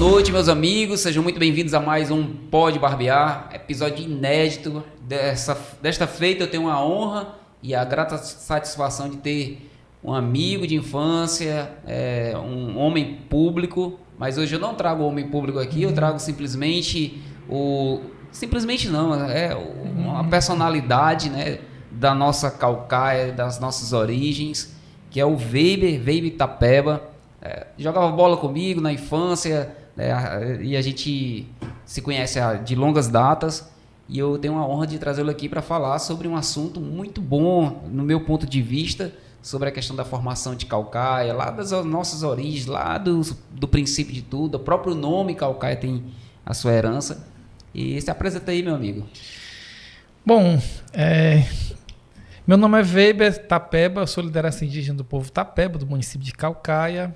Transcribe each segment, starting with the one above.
noite, meus amigos. Sejam muito bem-vindos a mais um Pode Barbear, episódio inédito. Desta feita eu tenho a honra e a grata satisfação de ter um amigo de infância, um homem público, mas hoje eu não trago o homem público aqui, eu trago simplesmente simplesmente não, uma personalidade, né, da nossa calcaia, das nossas origens, que é o Weiber Itapeba. Jogava bola comigo na infância, e a gente se conhece de longas datas, e eu tenho a honra de trazê-lo aqui para falar sobre um assunto muito bom, no meu ponto de vista, sobre a questão da formação de calcaia, lá das nossas origens, lá do princípio de tudo. O próprio nome calcaia tem a sua herança. E se apresenta aí, meu amigo. Bom, meu nome é Weiber Itapeba, eu sou liderança indígena do povo Itapeba, do município de Calcaia.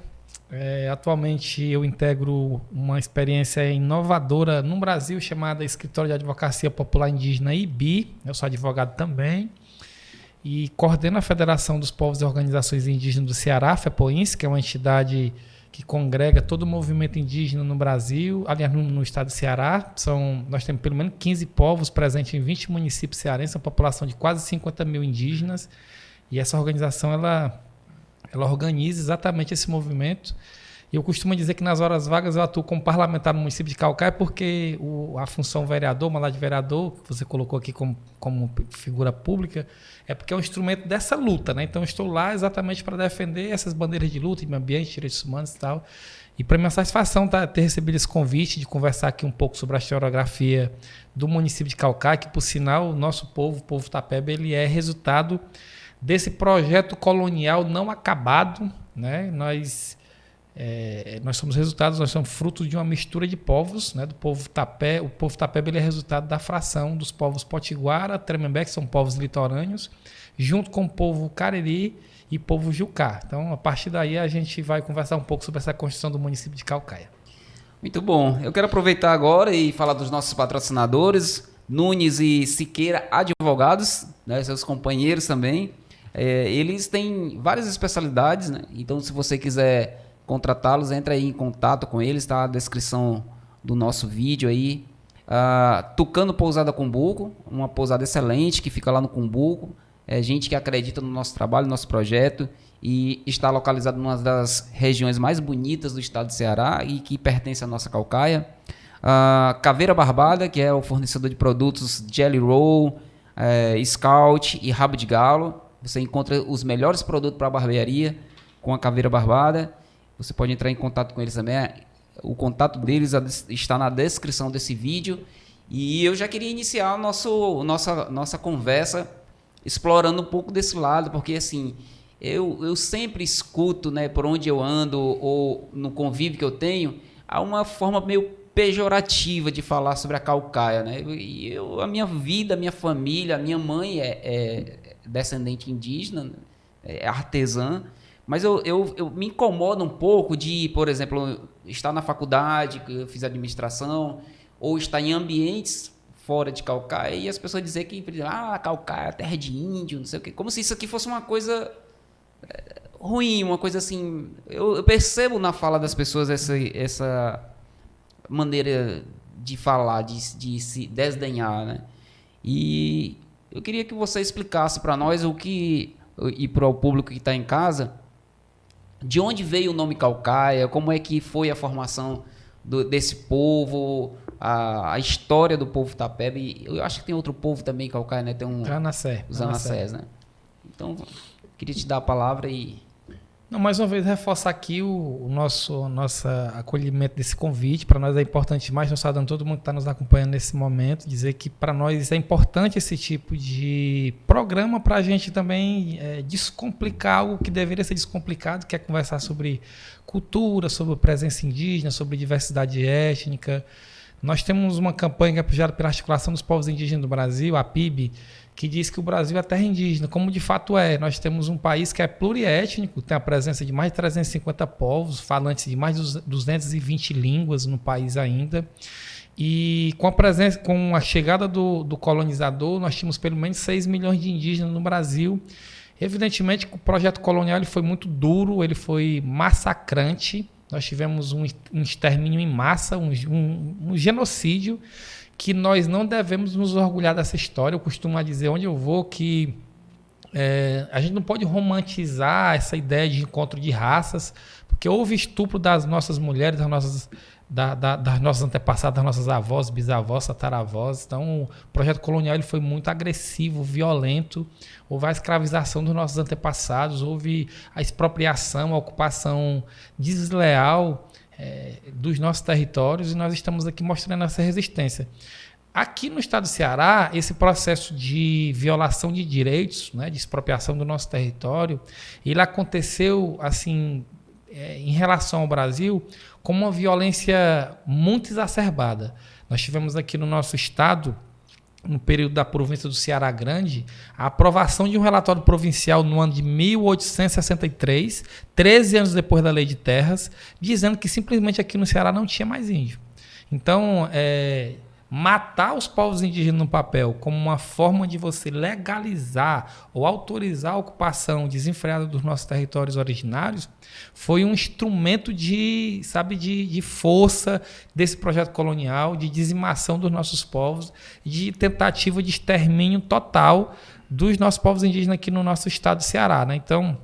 Atualmente eu integro uma experiência inovadora no Brasil chamada Escritório de Advocacia Popular Indígena IBI. Eu sou advogado também e coordeno a Federação dos Povos e Organizações Indígenas do Ceará, FEPOINS, que é uma entidade que congrega todo o movimento indígena no Brasil, aliás, no estado do Ceará. Nós temos pelo menos 15 povos presentes em 20 municípios cearenses, uma população de quase 50 mil indígenas, e essa organização ela organiza exatamente esse movimento. Eu costumo dizer que nas horas vagas eu atuo como parlamentar no município de Calcaia, porque a função vereador, mandato de vereador, que você colocou aqui como figura pública, é porque é um instrumento dessa luta, né? Então eu estou lá exatamente para defender essas bandeiras de luta, de meio ambiente, direitos humanos e tal. E para mim é uma satisfação ter recebido esse convite de conversar aqui um pouco sobre a historiografia do município de Calcaia, que por sinal o nosso povo, o povo Itapeba, ele é resultado desse projeto colonial não acabado, né? Nós somos resultados, nós somos fruto de uma mistura de povos, né? Do povo Tapé. O povo Itapeba ele é resultado da fração dos povos Potiguara, Tremembé, que são povos litorâneos, junto com o povo Cariri e povo Jucá. Então, a partir daí, a gente vai conversar um pouco sobre essa construção do município de Calcaia. Muito bom. Eu quero aproveitar agora e falar dos nossos patrocinadores, Nunes e Siqueira Advogados, né? Seus companheiros também. Eles têm várias especialidades, né? Então, se você quiser contratá-los, entra aí em contato com eles, está na descrição do nosso vídeo aí. Tucano Pousada Cumbuco, uma pousada excelente que fica lá no Cumbuco. Gente que acredita no nosso trabalho, no nosso projeto, e está localizado numa das regiões mais bonitas do estado de Ceará e que pertence à nossa Calcaia. Caveira Barbada, que é o fornecedor de produtos Jelly Roll, Scout e Rabo de Galo. Você encontra os melhores produtos para a barbearia com a Caveira Barbada. Você pode entrar em contato com eles também. O contato deles está na descrição desse vídeo. E eu já queria iniciar a nossa conversa explorando um pouco desse lado, porque assim, eu sempre escuto, né, por onde eu ando ou no convívio que eu tenho, há uma forma meio pejorativa de falar sobre a Calcaia, né? E a minha vida, a minha família, a minha mãe é descendente indígena, é artesã, mas eu me incomodo um pouco de, por exemplo, estar na faculdade, que eu fiz administração, ou estar em ambientes fora de Calcaia e as pessoas dizer que Calcaia é terra de índio, não sei o quê, como se isso aqui fosse uma coisa ruim, uma coisa assim. Eu percebo na fala das pessoas essa maneira de falar, de se desdenhar, né? E eu queria que você explicasse para nós e para o público que está em casa, de onde veio o nome Calcaia, como é que foi a formação desse povo, a história do povo Itapeba. E eu acho que tem outro povo também, Calcaia, né? Tem os Anassés, né? Então, queria te dar a palavra e... Não, mais uma vez, reforçar aqui o nosso acolhimento desse convite. Para nós é importante demais, nós estamos dando todo mundo que está nos acompanhando nesse momento, dizer que para nós é importante esse tipo de programa para a gente também descomplicar algo que deveria ser descomplicado, que é conversar sobre cultura, sobre presença indígena, sobre diversidade étnica. Nós temos uma campanha apoiada pela Articulação dos Povos Indígenas do Brasil, a PIB, que diz que o Brasil é terra indígena, como de fato é. Nós temos um país que é pluriétnico, tem a presença de mais de 350 povos, falantes de mais de 220 línguas no país ainda. E com a chegada do colonizador, nós tínhamos pelo menos 6 milhões de indígenas no Brasil. Evidentemente que o projeto colonial ele foi muito duro, ele foi massacrante, nós tivemos um extermínio em massa, um genocídio, que nós não devemos nos orgulhar dessa história. Eu costumo dizer onde eu vou que a gente não pode romantizar essa ideia de encontro de raças, porque houve estupro das nossas mulheres, das nossas antepassadas, das nossas avós, bisavós, tataravós. Então, o projeto colonial ele foi muito agressivo, violento. Houve a escravização dos nossos antepassados, houve a expropriação, a ocupação desleal dos nossos territórios, e nós estamos aqui mostrando essa resistência. Aqui no estado do Ceará, esse processo de violação de direitos, né, de expropriação do nosso território, ele aconteceu assim, em relação ao Brasil, com uma violência muito exacerbada. Nós tivemos aqui no nosso estado, no período da província do Ceará Grande, a aprovação de um relatório provincial no ano de 1863, 13 anos depois da Lei de Terras, dizendo que simplesmente aqui no Ceará não tinha mais índio. Então, matar os povos indígenas no papel como uma forma de você legalizar ou autorizar a ocupação desenfreada dos nossos territórios originários foi um instrumento de força desse projeto colonial, de dizimação dos nossos povos, de tentativa de extermínio total dos nossos povos indígenas aqui no nosso estado do Ceará, né? Então,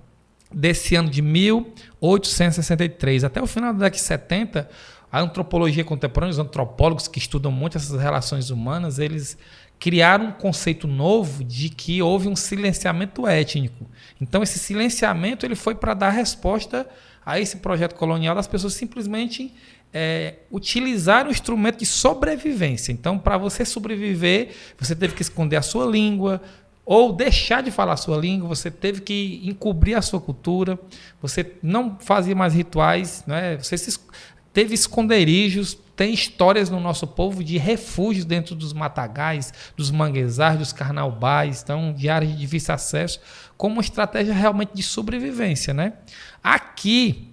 desse ano de 1863 até o final da década de 70, a antropologia contemporânea, os antropólogos que estudam muito essas relações humanas, eles criaram um conceito novo de que houve um silenciamento étnico. Então, esse silenciamento ele foi para dar resposta a esse projeto colonial das pessoas simplesmente utilizar o instrumento de sobrevivência. Então, para você sobreviver, você teve que esconder a sua língua, ou deixar de falar a sua língua, você teve que encobrir a sua cultura, você não fazia mais rituais, né? Teve esconderijos, tem histórias no nosso povo de refúgios dentro dos matagais, dos manguezais, dos carnaubais, então, de áreas de difícil acesso, como uma estratégia realmente de sobrevivência, né? Aqui,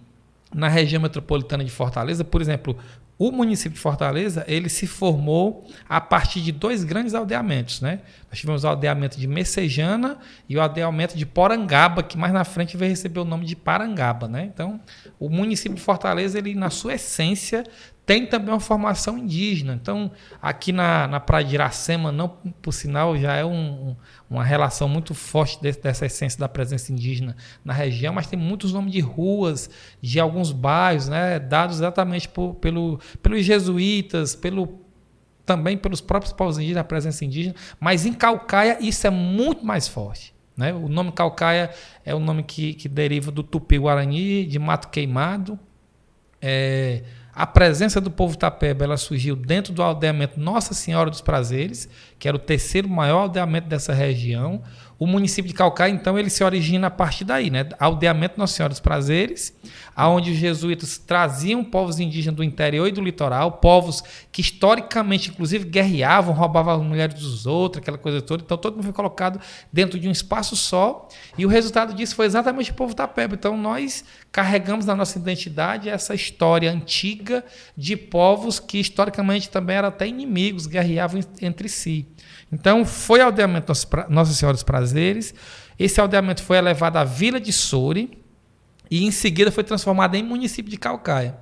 na região metropolitana de Fortaleza, por exemplo, o município de Fortaleza ele se formou a partir de dois grandes aldeamentos, né? Nós tivemos o aldeamento de Messejana e o aldeamento de Porangaba, que mais na frente vai receber o nome de Parangaba, né? Então, o município de Fortaleza, ele, na sua essência, tem também uma formação indígena. Então, aqui na Praia de Iracema, não por sinal, já é uma relação muito forte dessa essência da presença indígena na região, mas tem muitos nomes de ruas, de alguns bairros, né, dados exatamente pelos jesuítas, também pelos próprios povos indígenas, a presença indígena, mas em Caucaia isso é muito mais forte, né? O nome Caucaia é o nome que deriva do Tupi-Guarani, de mato queimado. A presença do povo Tapeba ela surgiu dentro do aldeamento Nossa Senhora dos Prazeres, que era o terceiro maior aldeamento dessa região. O município de Caucaia, então, ele se origina a partir daí, né? Aldeamento Nossa Senhora dos Prazeres, aonde os jesuítas traziam povos indígenas do interior e do litoral, povos que historicamente, inclusive, guerreavam, roubavam as mulheres dos outros, aquela coisa toda. Então, todo mundo foi colocado dentro de um espaço só, e o resultado disso foi exatamente o povo Tapeba. Então, nós carregamos na nossa identidade essa história antiga de povos que, historicamente, também eram até inimigos, guerreavam entre si. Então, foi aldeamento Nossa Senhora dos Prazeres. Esse aldeamento foi elevado à Vila de Soure e, em seguida, foi transformado em município de Caucaia.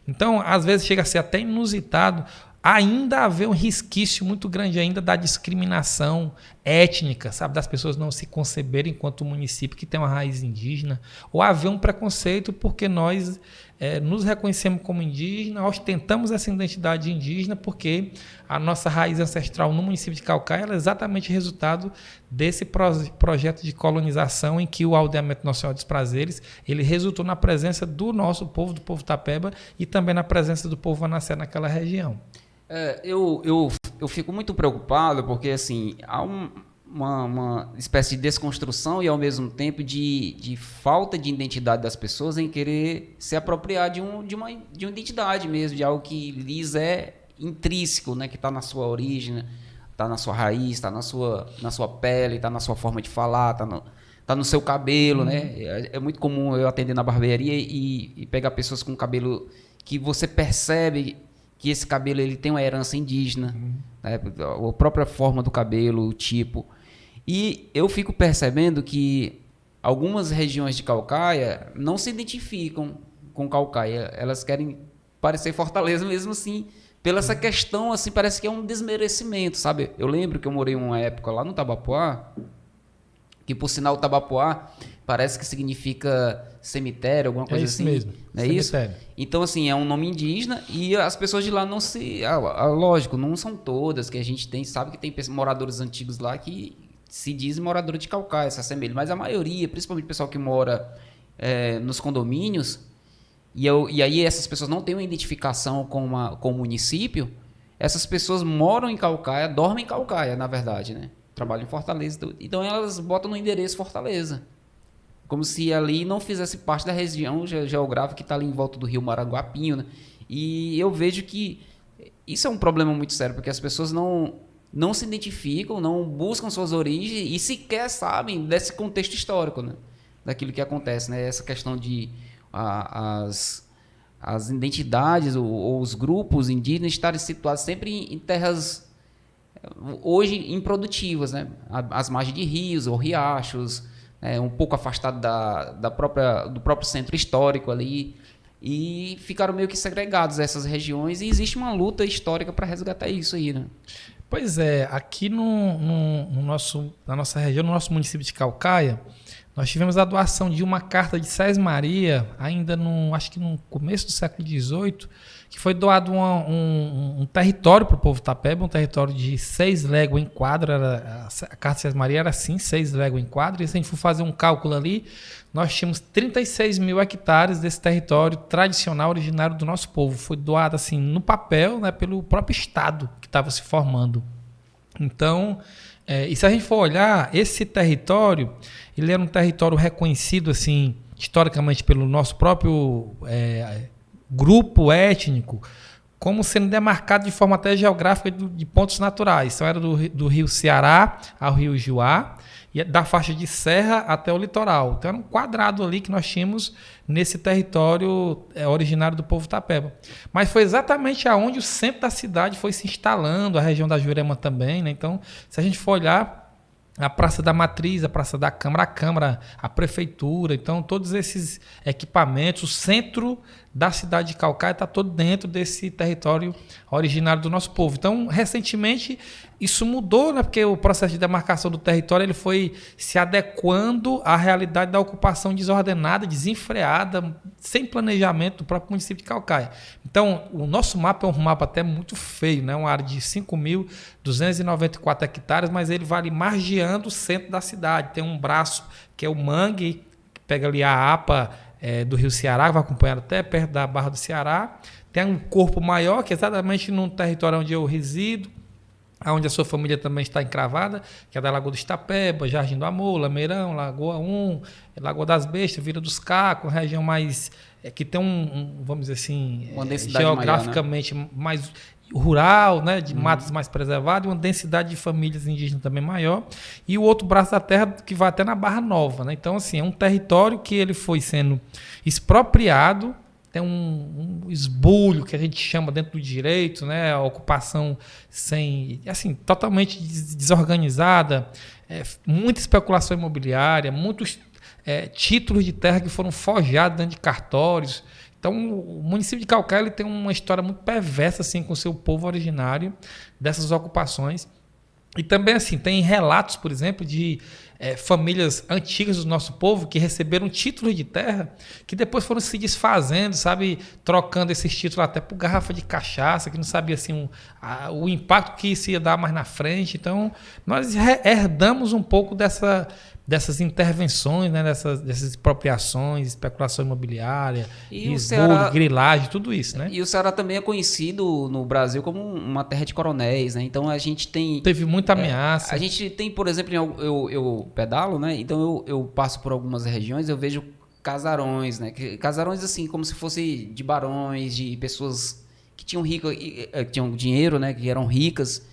Então, às vezes, chega a ser até inusitado ainda haver um resquício muito grande ainda da discriminação étnica, sabe? Das pessoas não se conceberem enquanto um município que tem uma raiz indígena, ou haver um preconceito porque nós nos reconhecemos como indígena, ostentamos essa identidade indígena porque a nossa raiz ancestral no município de Caucaia é exatamente resultado desse projeto de colonização em que o aldeamento Nossa Senhora dos Prazeres ele resultou na presença do nosso povo, do povo Tapeba, e também na presença do povo Manassé naquela região. Eu fico muito preocupado porque assim, há uma espécie de desconstrução e ao mesmo tempo de falta de identidade das pessoas em querer se apropriar de uma identidade mesmo, de algo que lhes é intrínseco, né, que está na sua origem, está na sua raiz, está na sua pele, está na sua forma de falar, está no seu cabelo, né? É muito comum eu atender na barbearia e pegar pessoas com cabelo que você percebe que esse cabelo ele tem uma herança indígena, né? A própria forma do cabelo, o tipo. E eu fico percebendo que algumas regiões de Caucaia não se identificam com Caucaia. Elas querem parecer Fortaleza mesmo assim, pela essa questão, assim, parece que é um desmerecimento, sabe? Eu lembro que eu morei uma época lá no Tabapuá, que por sinal Tabapuá parece que significa cemitério, alguma coisa assim. É isso mesmo, não é cemitério. isso? Então, assim, é um nome indígena e as pessoas de lá não se... lógico, não são todas que a gente tem, sabe que tem moradores antigos lá que se dizem moradores de Caucaia, se assemelham, mas a maioria, principalmente o pessoal que mora nos condomínios, e aí essas pessoas não têm uma identificação com o município, essas pessoas moram em Caucaia, dormem em Caucaia, na verdade, né? Trabalham em Fortaleza. Então elas botam no endereço Fortaleza. Como se ali não fizesse parte da região geográfica que está ali em volta do rio Maranguapinho, né? E eu vejo que isso é um problema muito sério, porque as pessoas não se identificam, não buscam suas origens e sequer sabem desse contexto histórico, né? Daquilo que acontece, né? Essa questão de as identidades ou os grupos indígenas estarem situados sempre em terras hoje improdutivas, né? Às margens de rios ou riachos, um pouco afastado do próprio centro histórico ali, e ficaram meio que segregados essas regiões, e existe uma luta histórica para resgatar isso aí, né? Pois é, aqui na nossa região, no nosso município de Caucaia, nós tivemos a doação de uma carta de Sés-Maria, ainda acho que no começo do século XVIII, que foi doado um território para o povo Tapeba, um território de 6 léguas em quadro. A carta de Sés-Maria era assim, 6 léguas em quadro, e se a gente for fazer um cálculo ali, nós tínhamos 36 mil hectares desse território tradicional originário do nosso povo. Foi doado assim no papel, né, pelo próprio Estado que estava se formando. Então, e se a gente for olhar, esse território, ele era um território reconhecido assim historicamente pelo nosso próprio grupo étnico, como sendo demarcado de forma até geográfica de pontos naturais. Então era do rio Ceará ao rio Juá, e da faixa de serra até o litoral. Então era um quadrado ali que nós tínhamos nesse território originário do povo Tapeba. Mas foi exatamente aonde o centro da cidade foi se instalando, a região da Jurema também, né? Então, se a gente for olhar, a Praça da Matriz, a Praça da Câmara, a Prefeitura, então todos esses equipamentos, o centro da cidade de Caucaia está todo dentro desse território originário do nosso povo. Então, recentemente, isso mudou, né? Porque o processo de demarcação do território ele foi se adequando à realidade da ocupação desordenada, desenfreada, sem planejamento do próprio município de Caucaia. Então, o nosso mapa é um mapa até muito feio, né? Uma área de 5.294 hectares, mas ele vai ali margeando o centro da cidade. Tem um braço que é o Mangue, que pega ali a APA do Rio Ceará, que vai acompanhar até perto da Barra do Ceará. Tem um corpo maior, que é exatamente no território onde eu resido, onde a sua família também está encravada, que é da Lagoa do Itapeba, Jardim do Amor, Lameirão, Lagoa 1, Lagoa das Bestas, Vila dos Cacos, região mais que tem vamos dizer assim, geograficamente maior, né? Mais rural, né, de matas mais preservadas, e uma densidade de famílias indígenas também maior, e o outro braço da terra que vai até na Barra Nova, né? Então, assim, é um território que ele foi sendo expropriado, tem um esbulho que a gente chama dentro do direito, né, a ocupação assim, totalmente desorganizada, muita especulação imobiliária, muitos títulos de terra que foram forjados dentro de cartórios. Então, o município de Caucaia ele tem uma história muito perversa assim, com o seu povo originário dessas ocupações. E também assim, tem relatos, por exemplo, de famílias antigas do nosso povo que receberam títulos de terra que depois foram se desfazendo, sabe, trocando esses títulos até por garrafa de cachaça, que não sabia assim, o impacto que isso ia dar mais na frente. Então, nós herdamos um pouco dessas intervenções, né, dessas expropriações, especulação imobiliária, esbulho, grilagem, tudo isso, né? E o Ceará também é conhecido no Brasil como uma terra de coronéis, né? Então a gente tem... Teve muita ameaça. A gente tem, por exemplo, eu pedalo, né? Então eu passo por algumas regiões, eu vejo casarões, né? Casarões assim, como se fosse de barões, de pessoas que tinham dinheiro, né? Que eram ricas.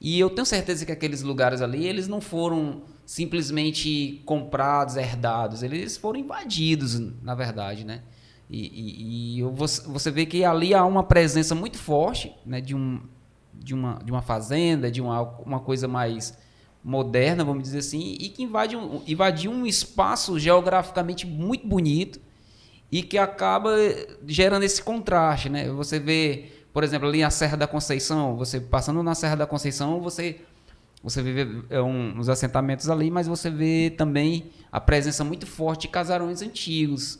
E eu tenho certeza que aqueles lugares ali, eles não foram simplesmente comprados, herdados, eles foram invadidos, na verdade, né? E você vê que ali há uma presença muito forte, né, de uma fazenda, de uma coisa mais moderna, vamos dizer assim, e que invadiu um espaço geograficamente muito bonito e que acaba gerando esse contraste, né? Você vê, por exemplo, ali a Serra da Conceição, você passando na Serra da Conceição, você vê uns assentamentos ali, mas você vê também a presença muito forte de casarões antigos,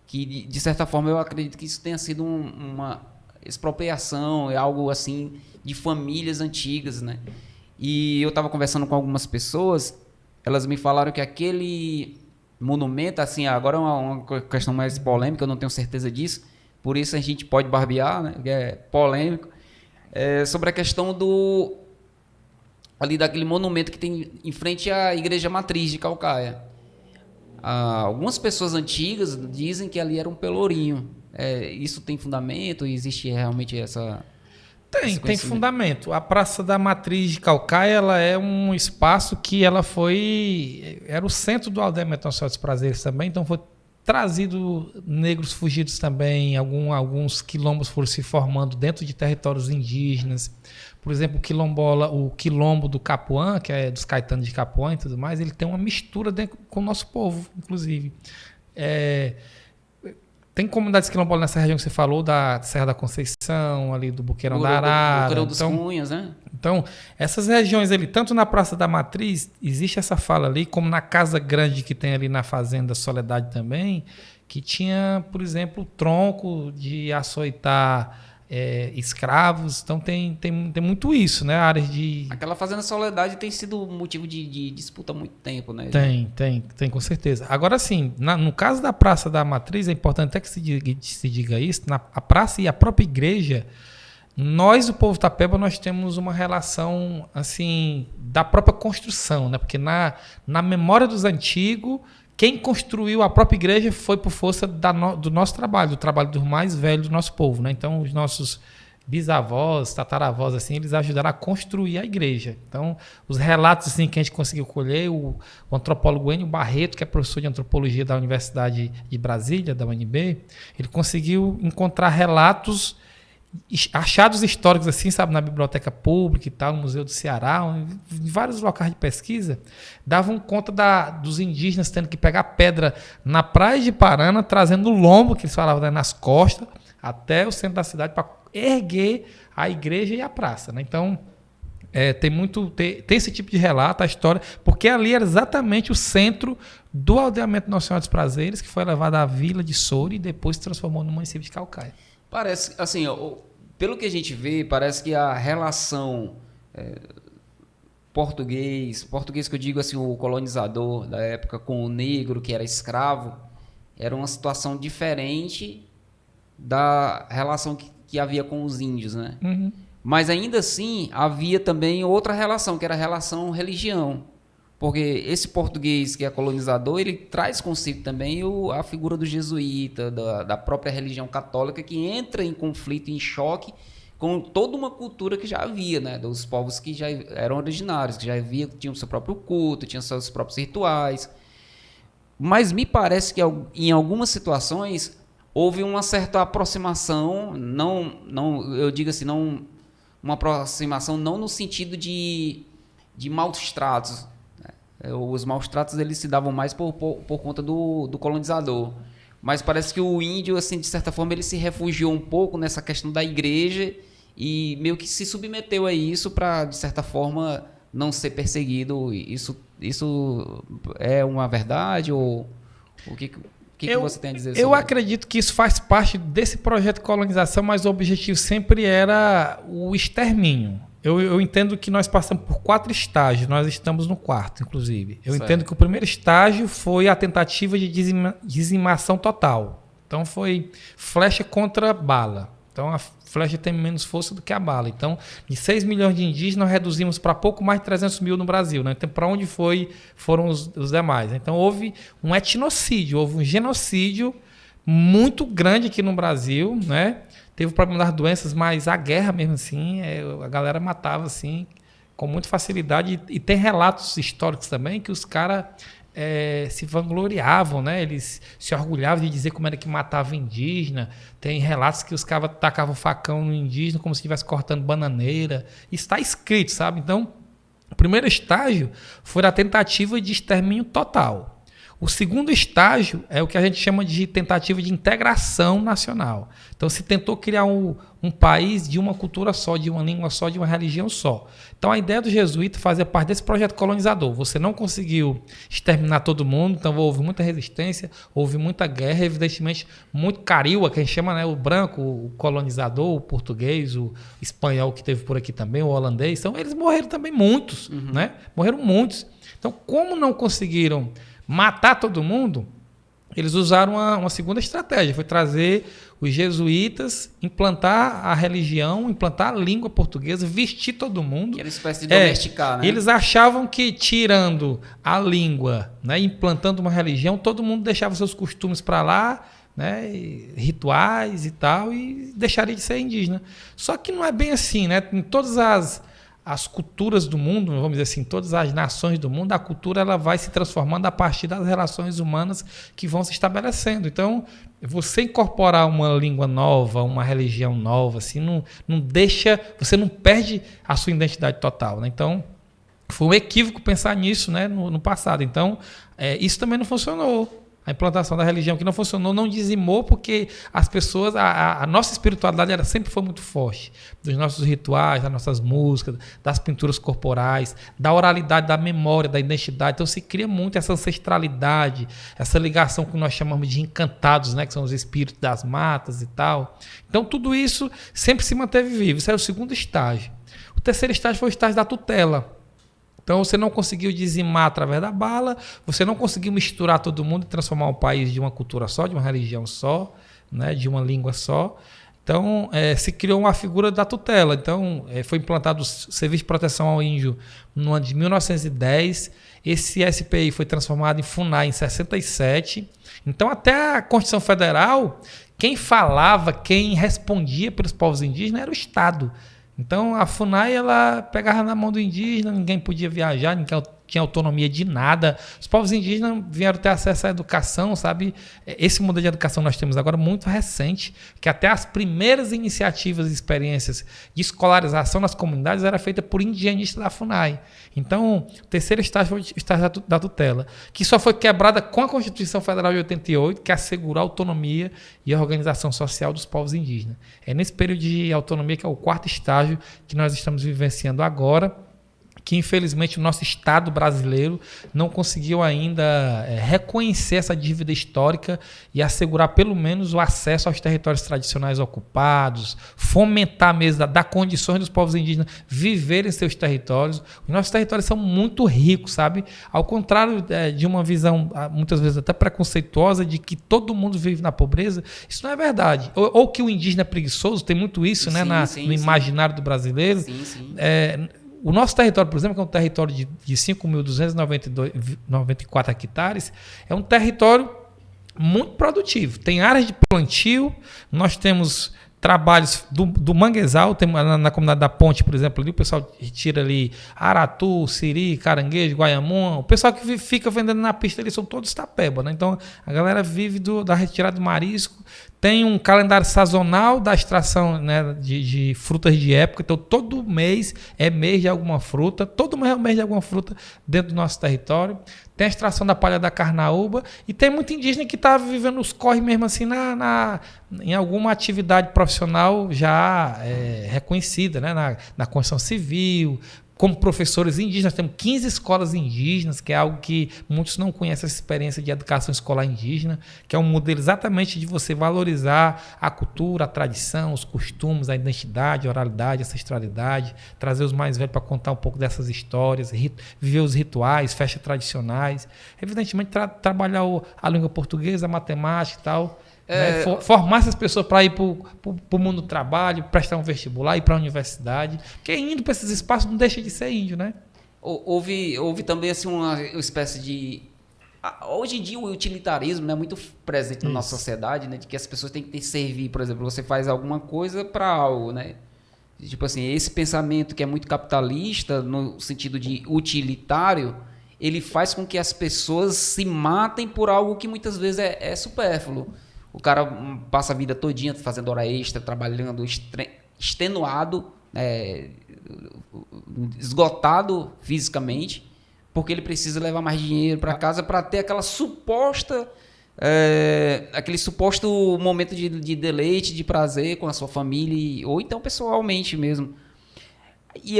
que de certa forma eu acredito que isso tenha sido uma expropriação, é algo assim de famílias antigas, né? E eu estava conversando com algumas pessoas, elas me falaram que aquele monumento, assim, agora é uma questão mais polêmica, eu não tenho certeza disso, por isso a gente pode barbear, né? É polêmico, sobre a questão ali daquele monumento que tem em frente à Igreja Matriz de Caucaia. Algumas pessoas antigas dizem que ali era um pelourinho. Isso tem fundamento? Existe realmente essa... Tem fundamento. A Praça da Matriz de Caucaia, ela é um espaço que ela era o centro do aldeamento nacional dos prazeres também, então foi trazido negros fugidos também, alguns quilombos foram se formando dentro de territórios indígenas. Por exemplo, o quilombo do Capuã, que é dos caetanos de Capuã e tudo mais, ele tem uma mistura com o nosso povo, inclusive. Tem comunidades quilombolas nessa região que você falou, da Serra da Conceição, ali do Buqueirão da Arara. Buqueirão dos Cunhas, né? Então, essas regiões ali, tanto na Praça da Matriz, existe essa fala ali, como na Casa Grande que tem ali na Fazenda Soledade também, que tinha, por exemplo, tronco de açoitar escravos. Então, tem muito isso, né? Áreas de... Aquela Fazenda Soledade tem sido motivo de disputa há muito tempo, né? Tem, com certeza. Agora, sim, no caso da Praça da Matriz, é importante até que se diga isso, a praça e a própria igreja, nós, o povo Tapeba, nós temos uma relação, assim, da própria construção, né? Porque na memória dos antigos, quem construiu a própria igreja foi por força do nosso trabalho, do trabalho dos mais velhos do nosso povo, né? Então, os nossos bisavós, tataravós, assim, eles ajudaram a construir a igreja. Então, os relatos assim, que a gente conseguiu colher, o antropólogo Enio Barreto, que é professor de antropologia da Universidade de Brasília, da UNB, ele conseguiu encontrar relatos, achados históricos, assim, sabe, na biblioteca pública e tal, no Museu do Ceará, em vários locais de pesquisa, davam conta dos indígenas tendo que pegar pedra na praia de Parana, trazendo o lombo, que eles falavam, né, nas costas, até o centro da cidade para erguer a igreja e a praça, né? Então, tem esse tipo de relato, a história, porque ali era exatamente o centro do aldeamento nacional dos prazeres, que foi levado à vila de Soure e depois se transformou no município de Caucaia. Parece, assim, pelo que a gente vê, parece que a relação português que eu digo assim, o colonizador da época com o negro que era escravo, era uma situação diferente da relação que havia com os índios, né? Uhum. Mas ainda assim havia também outra relação, que era a relação religião. Porque esse português que é colonizador, ele traz consigo também a figura do jesuíta, da própria religião católica, que entra em conflito, em choque com toda uma cultura que já havia, né? Dos povos que já eram originários, que já tinham seu próprio culto, tinham seus próprios rituais. Mas me parece que em algumas situações houve uma certa aproximação, eu digo assim, não uma aproximação não no sentido de maus tratos. Os maus tratos eles se davam mais por conta do colonizador. Mas parece que o índio, assim, de certa forma, ele se refugiou um pouco nessa questão da igreja e meio que se submeteu a isso para, de certa forma, não ser perseguido. Isso é uma verdade? Ou o que você tem a dizer sobre isso? Eu acredito que isso faz parte desse projeto de colonização, mas o objetivo sempre era o extermínio. Eu entendo que nós passamos por 4 estágios, nós estamos no 4º, inclusive. Eu entendo que o primeiro estágio foi a tentativa de dizimação total. Então, foi flecha contra bala. Então, a flecha tem menos força do que a bala. Então, de 6 milhões de indígenas, nós reduzimos para pouco mais de 300 mil no Brasil, né? Então, para onde foram os demais? Então, houve um etnocídio, houve um genocídio muito grande aqui no Brasil, né? Teve o problema das doenças, mas a guerra mesmo assim, a galera matava assim, com muita facilidade. E tem relatos históricos também que os caras se vangloriavam, né? Eles se orgulhavam de dizer como era que matava indígena. Tem relatos que os caras tacavam facão no indígena como se estivesse cortando bananeira. Isso está escrito, sabe? Então, o primeiro estágio foi a tentativa de extermínio total. O segundo estágio é o que a gente chama de tentativa de integração nacional. Então, se tentou criar um país de uma cultura só, de uma língua só, de uma religião só. Então, a ideia do jesuíta fazia parte desse projeto colonizador. Você não conseguiu exterminar todo mundo, então houve muita resistência, houve muita guerra, evidentemente, muito carioca, que a gente chama, né, o branco, o colonizador, o português, o espanhol que teve por aqui também, o holandês. Então, eles morreram também muitos, né? Morreram muitos. Então, como não conseguiram matar todo mundo, eles usaram uma segunda estratégia, foi trazer os jesuítas, implantar a religião, implantar a língua portuguesa, vestir todo mundo. Que era uma espécie de domesticar, né? Eles achavam que tirando a língua, né, implantando uma religião, todo mundo deixava seus costumes para lá, né, rituais e tal, e deixaria de ser indígena. Só que não é bem assim, né? Em todas as culturas do mundo, vamos dizer assim, todas as nações do mundo, a cultura ela vai se transformando a partir das relações humanas que vão se estabelecendo. Então, você incorporar uma língua nova, uma religião nova, assim, não deixa, você não perde a sua identidade total, né? Então, foi um equívoco pensar nisso, né, no passado. Então, isso também não funcionou. A implantação da religião que não funcionou, não dizimou, porque as pessoas, a nossa espiritualidade sempre foi muito forte. Dos nossos rituais, das nossas músicas, das pinturas corporais, da oralidade, da memória, da identidade. Então se cria muito essa ancestralidade, essa ligação que nós chamamos de encantados, né? Que são os espíritos das matas e tal. Então tudo isso sempre se manteve vivo. Isso era o segundo estágio. O terceiro estágio foi o estágio da tutela. Então você não conseguiu dizimar através da bala, você não conseguiu misturar todo mundo e transformar o país de uma cultura só, de uma religião só, né, de uma língua só. Então se criou uma figura da tutela. Então foi implantado o Serviço de Proteção ao Índio no ano de 1910. Esse SPI foi transformado em FUNAI em 67. Então até a Constituição Federal, quem falava, quem respondia pelos povos indígenas era o Estado. Então a FUNAI ela pegava na mão do indígena, ninguém podia viajar, ninguém tinha autonomia de nada. Os povos indígenas vieram ter acesso à educação, sabe? Esse modelo de educação nós temos agora muito recente, que até as primeiras iniciativas e experiências de escolarização nas comunidades era feita por indigenistas da FUNAI. Então, o terceiro estágio foi o estágio da tutela, que só foi quebrada com a Constituição Federal de 88, que assegurou a autonomia e a organização social dos povos indígenas. É nesse período de autonomia que é o quarto estágio que nós estamos vivenciando agora, que infelizmente o nosso Estado brasileiro não conseguiu ainda reconhecer essa dívida histórica e assegurar pelo menos o acesso aos territórios tradicionais ocupados, fomentar mesmo, dar condições dos povos indígenas viverem em seus territórios. Os nossos territórios são muito ricos, sabe? Ao contrário de uma visão muitas vezes até preconceituosa de que todo mundo vive na pobreza, isso não é verdade. Ou que o indígena é preguiçoso, tem muito isso, sim, né, no imaginário do brasileiro. Sim, sim. O nosso território, por exemplo, que é um território de 5.294 hectares, é um território muito produtivo. Tem áreas de plantio, nós temos trabalhos do manguezal, tem na comunidade da Ponte, por exemplo, ali o pessoal tira ali aratu, siri, caranguejo, guaiamum. O pessoal que fica vendendo na pista ali são todos tapeba, né? Então a galera vive da retirada do marisco. Tem um calendário sazonal da extração, né, de frutas de época. Então, todo mês é mês de alguma fruta. Todo mês é mês de alguma fruta dentro do nosso território. Tem a extração da palha da carnaúba. E tem muito indígena que está vivendo os corres mesmo assim em alguma atividade profissional já reconhecida, né, na construção civil. Como professores indígenas, temos 15 escolas indígenas, que é algo que muitos não conhecem, essa experiência de educação escolar indígena, que é um modelo exatamente de você valorizar a cultura, a tradição, os costumes, a identidade, a oralidade, a ancestralidade, trazer os mais velhos para contar um pouco dessas histórias, viver os rituais, festas tradicionais. Evidentemente, trabalhar a língua portuguesa, a matemática e tal. Formar essas pessoas para ir para o mundo do trabalho, prestar um vestibular, ir para a universidade. Porque indo para esses espaços não deixa de ser índio, né? Houve também assim, uma espécie de... Hoje em dia o utilitarismo é muito presente na nossa sociedade, né? De que as pessoas têm que servir, por exemplo, você faz alguma coisa para algo, né? Tipo assim, esse pensamento que é muito capitalista, no sentido de utilitário, ele faz com que as pessoas se matem por algo que muitas vezes é supérfluo. O cara passa a vida todinha fazendo hora extra, trabalhando extenuado, esgotado fisicamente, porque ele precisa levar mais dinheiro para casa para ter aquela suposta aquele suposto momento de deleite, de prazer com a sua família, ou então pessoalmente mesmo. E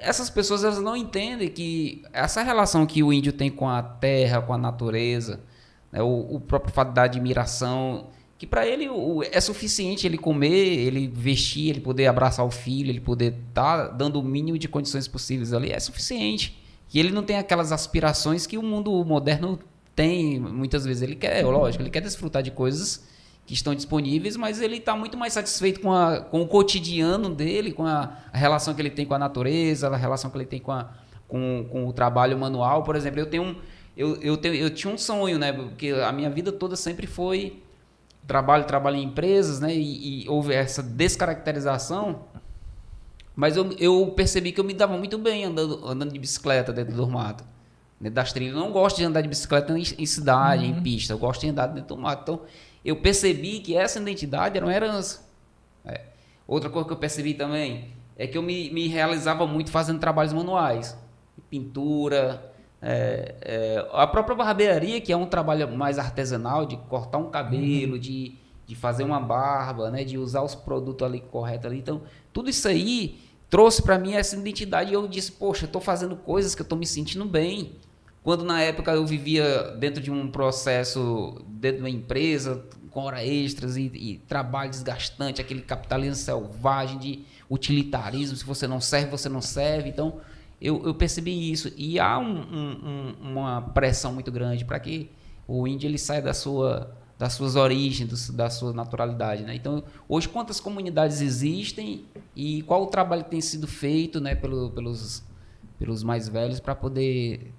essas pessoas, elas não entendem que essa relação que o índio tem com a terra, com a natureza, né, o próprio fato da admiração, que para ele é suficiente ele comer, ele vestir, ele poder abraçar o filho, ele poder estar dando o mínimo de condições possíveis ali, é suficiente. Que ele não tem aquelas aspirações que o mundo moderno tem, muitas vezes. Ele quer, lógico, ele quer desfrutar de coisas que estão disponíveis, mas ele está muito mais satisfeito com o cotidiano dele, com a relação que ele tem com a natureza, a relação que ele tem com o trabalho manual. Por exemplo, eu tinha um sonho, né? Porque a minha vida toda sempre foi trabalho em empresas, né? E houve essa descaracterização, mas eu percebi que eu me dava muito bem andando de bicicleta dentro do mato, dentro das trilhas. Eu não gosto de andar de bicicleta em cidade, em pista. Eu gosto de andar dentro do mato. Então, eu percebi que essa identidade era uma herança. Outra coisa que eu percebi também é que eu me realizava muito fazendo trabalhos manuais. Pintura, a própria barbearia, que é um trabalho mais artesanal, de cortar um cabelo, de fazer uma barba, né, de usar os produtos ali corretos ali. Então, tudo isso aí trouxe para mim essa identidade e eu disse, poxa, eu estou fazendo coisas que eu estou me sentindo bem. Quando na época eu vivia dentro de um processo, dentro de uma empresa, com horas extras e trabalho desgastante, aquele capitalismo selvagem de utilitarismo, se você não serve, você não serve. Então, eu percebi isso. E há uma pressão muito grande para que o índio ele saia das suas origens, da sua naturalidade, né? Então, hoje, quantas comunidades existem e qual o trabalho que tem sido feito, né, pelos mais velhos para poder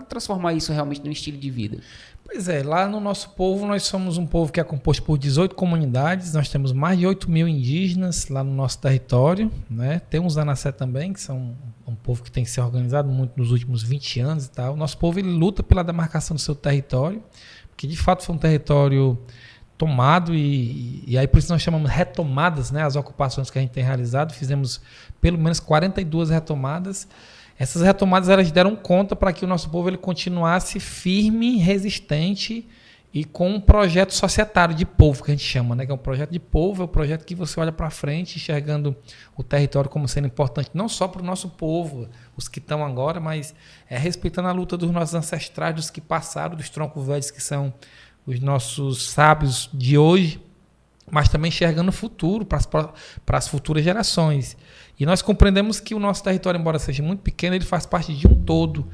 transformar isso realmente num estilo de vida? Pois é, lá no nosso povo, nós somos um povo que é composto por 18 comunidades, nós temos mais de 8 mil indígenas lá no nosso território, né? Tem os Anassé também, que são um povo que tem se organizado muito nos últimos 20 anos e tal. O nosso povo ele luta pela demarcação do seu território, porque de fato foi um território tomado e aí por isso nós chamamos retomadas, né? As ocupações que a gente tem realizado, fizemos pelo menos 42 retomadas. Essas retomadas elas deram conta para que o nosso povo ele continuasse firme, resistente e com um projeto societário de povo, que a gente chama, né? Que é um projeto de povo, é um projeto que você olha para frente, enxergando o território como sendo importante, não só para o nosso povo, os que estão agora, mas respeitando a luta dos nossos ancestrais, dos que passaram, dos troncos velhos, que são os nossos sábios de hoje, mas também enxergando o futuro para as futuras gerações. E nós compreendemos que o nosso território, embora seja muito pequeno, ele faz parte de um todo.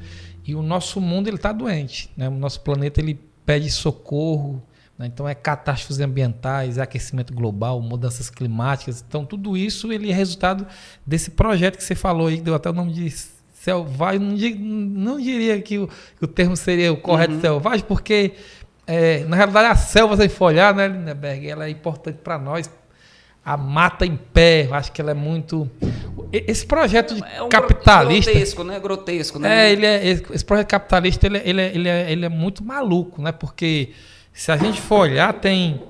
E o nosso mundo está doente, né? O nosso planeta ele pede socorro, né? Então é catástrofes ambientais, aquecimento global, mudanças climáticas. Então tudo isso ele é resultado desse projeto que você falou aí, que deu até o nome de selvagem. Não diria que o termo seria o correto selvagem, porque na realidade a selva sem folhar, né, Lindeberg, ela é importante para nós. A mata em pé, eu acho que ela é muito... Esse projeto capitalista... Grotesco, né? Esse projeto capitalista, ele é muito maluco, né? Porque se a gente for olhar, tem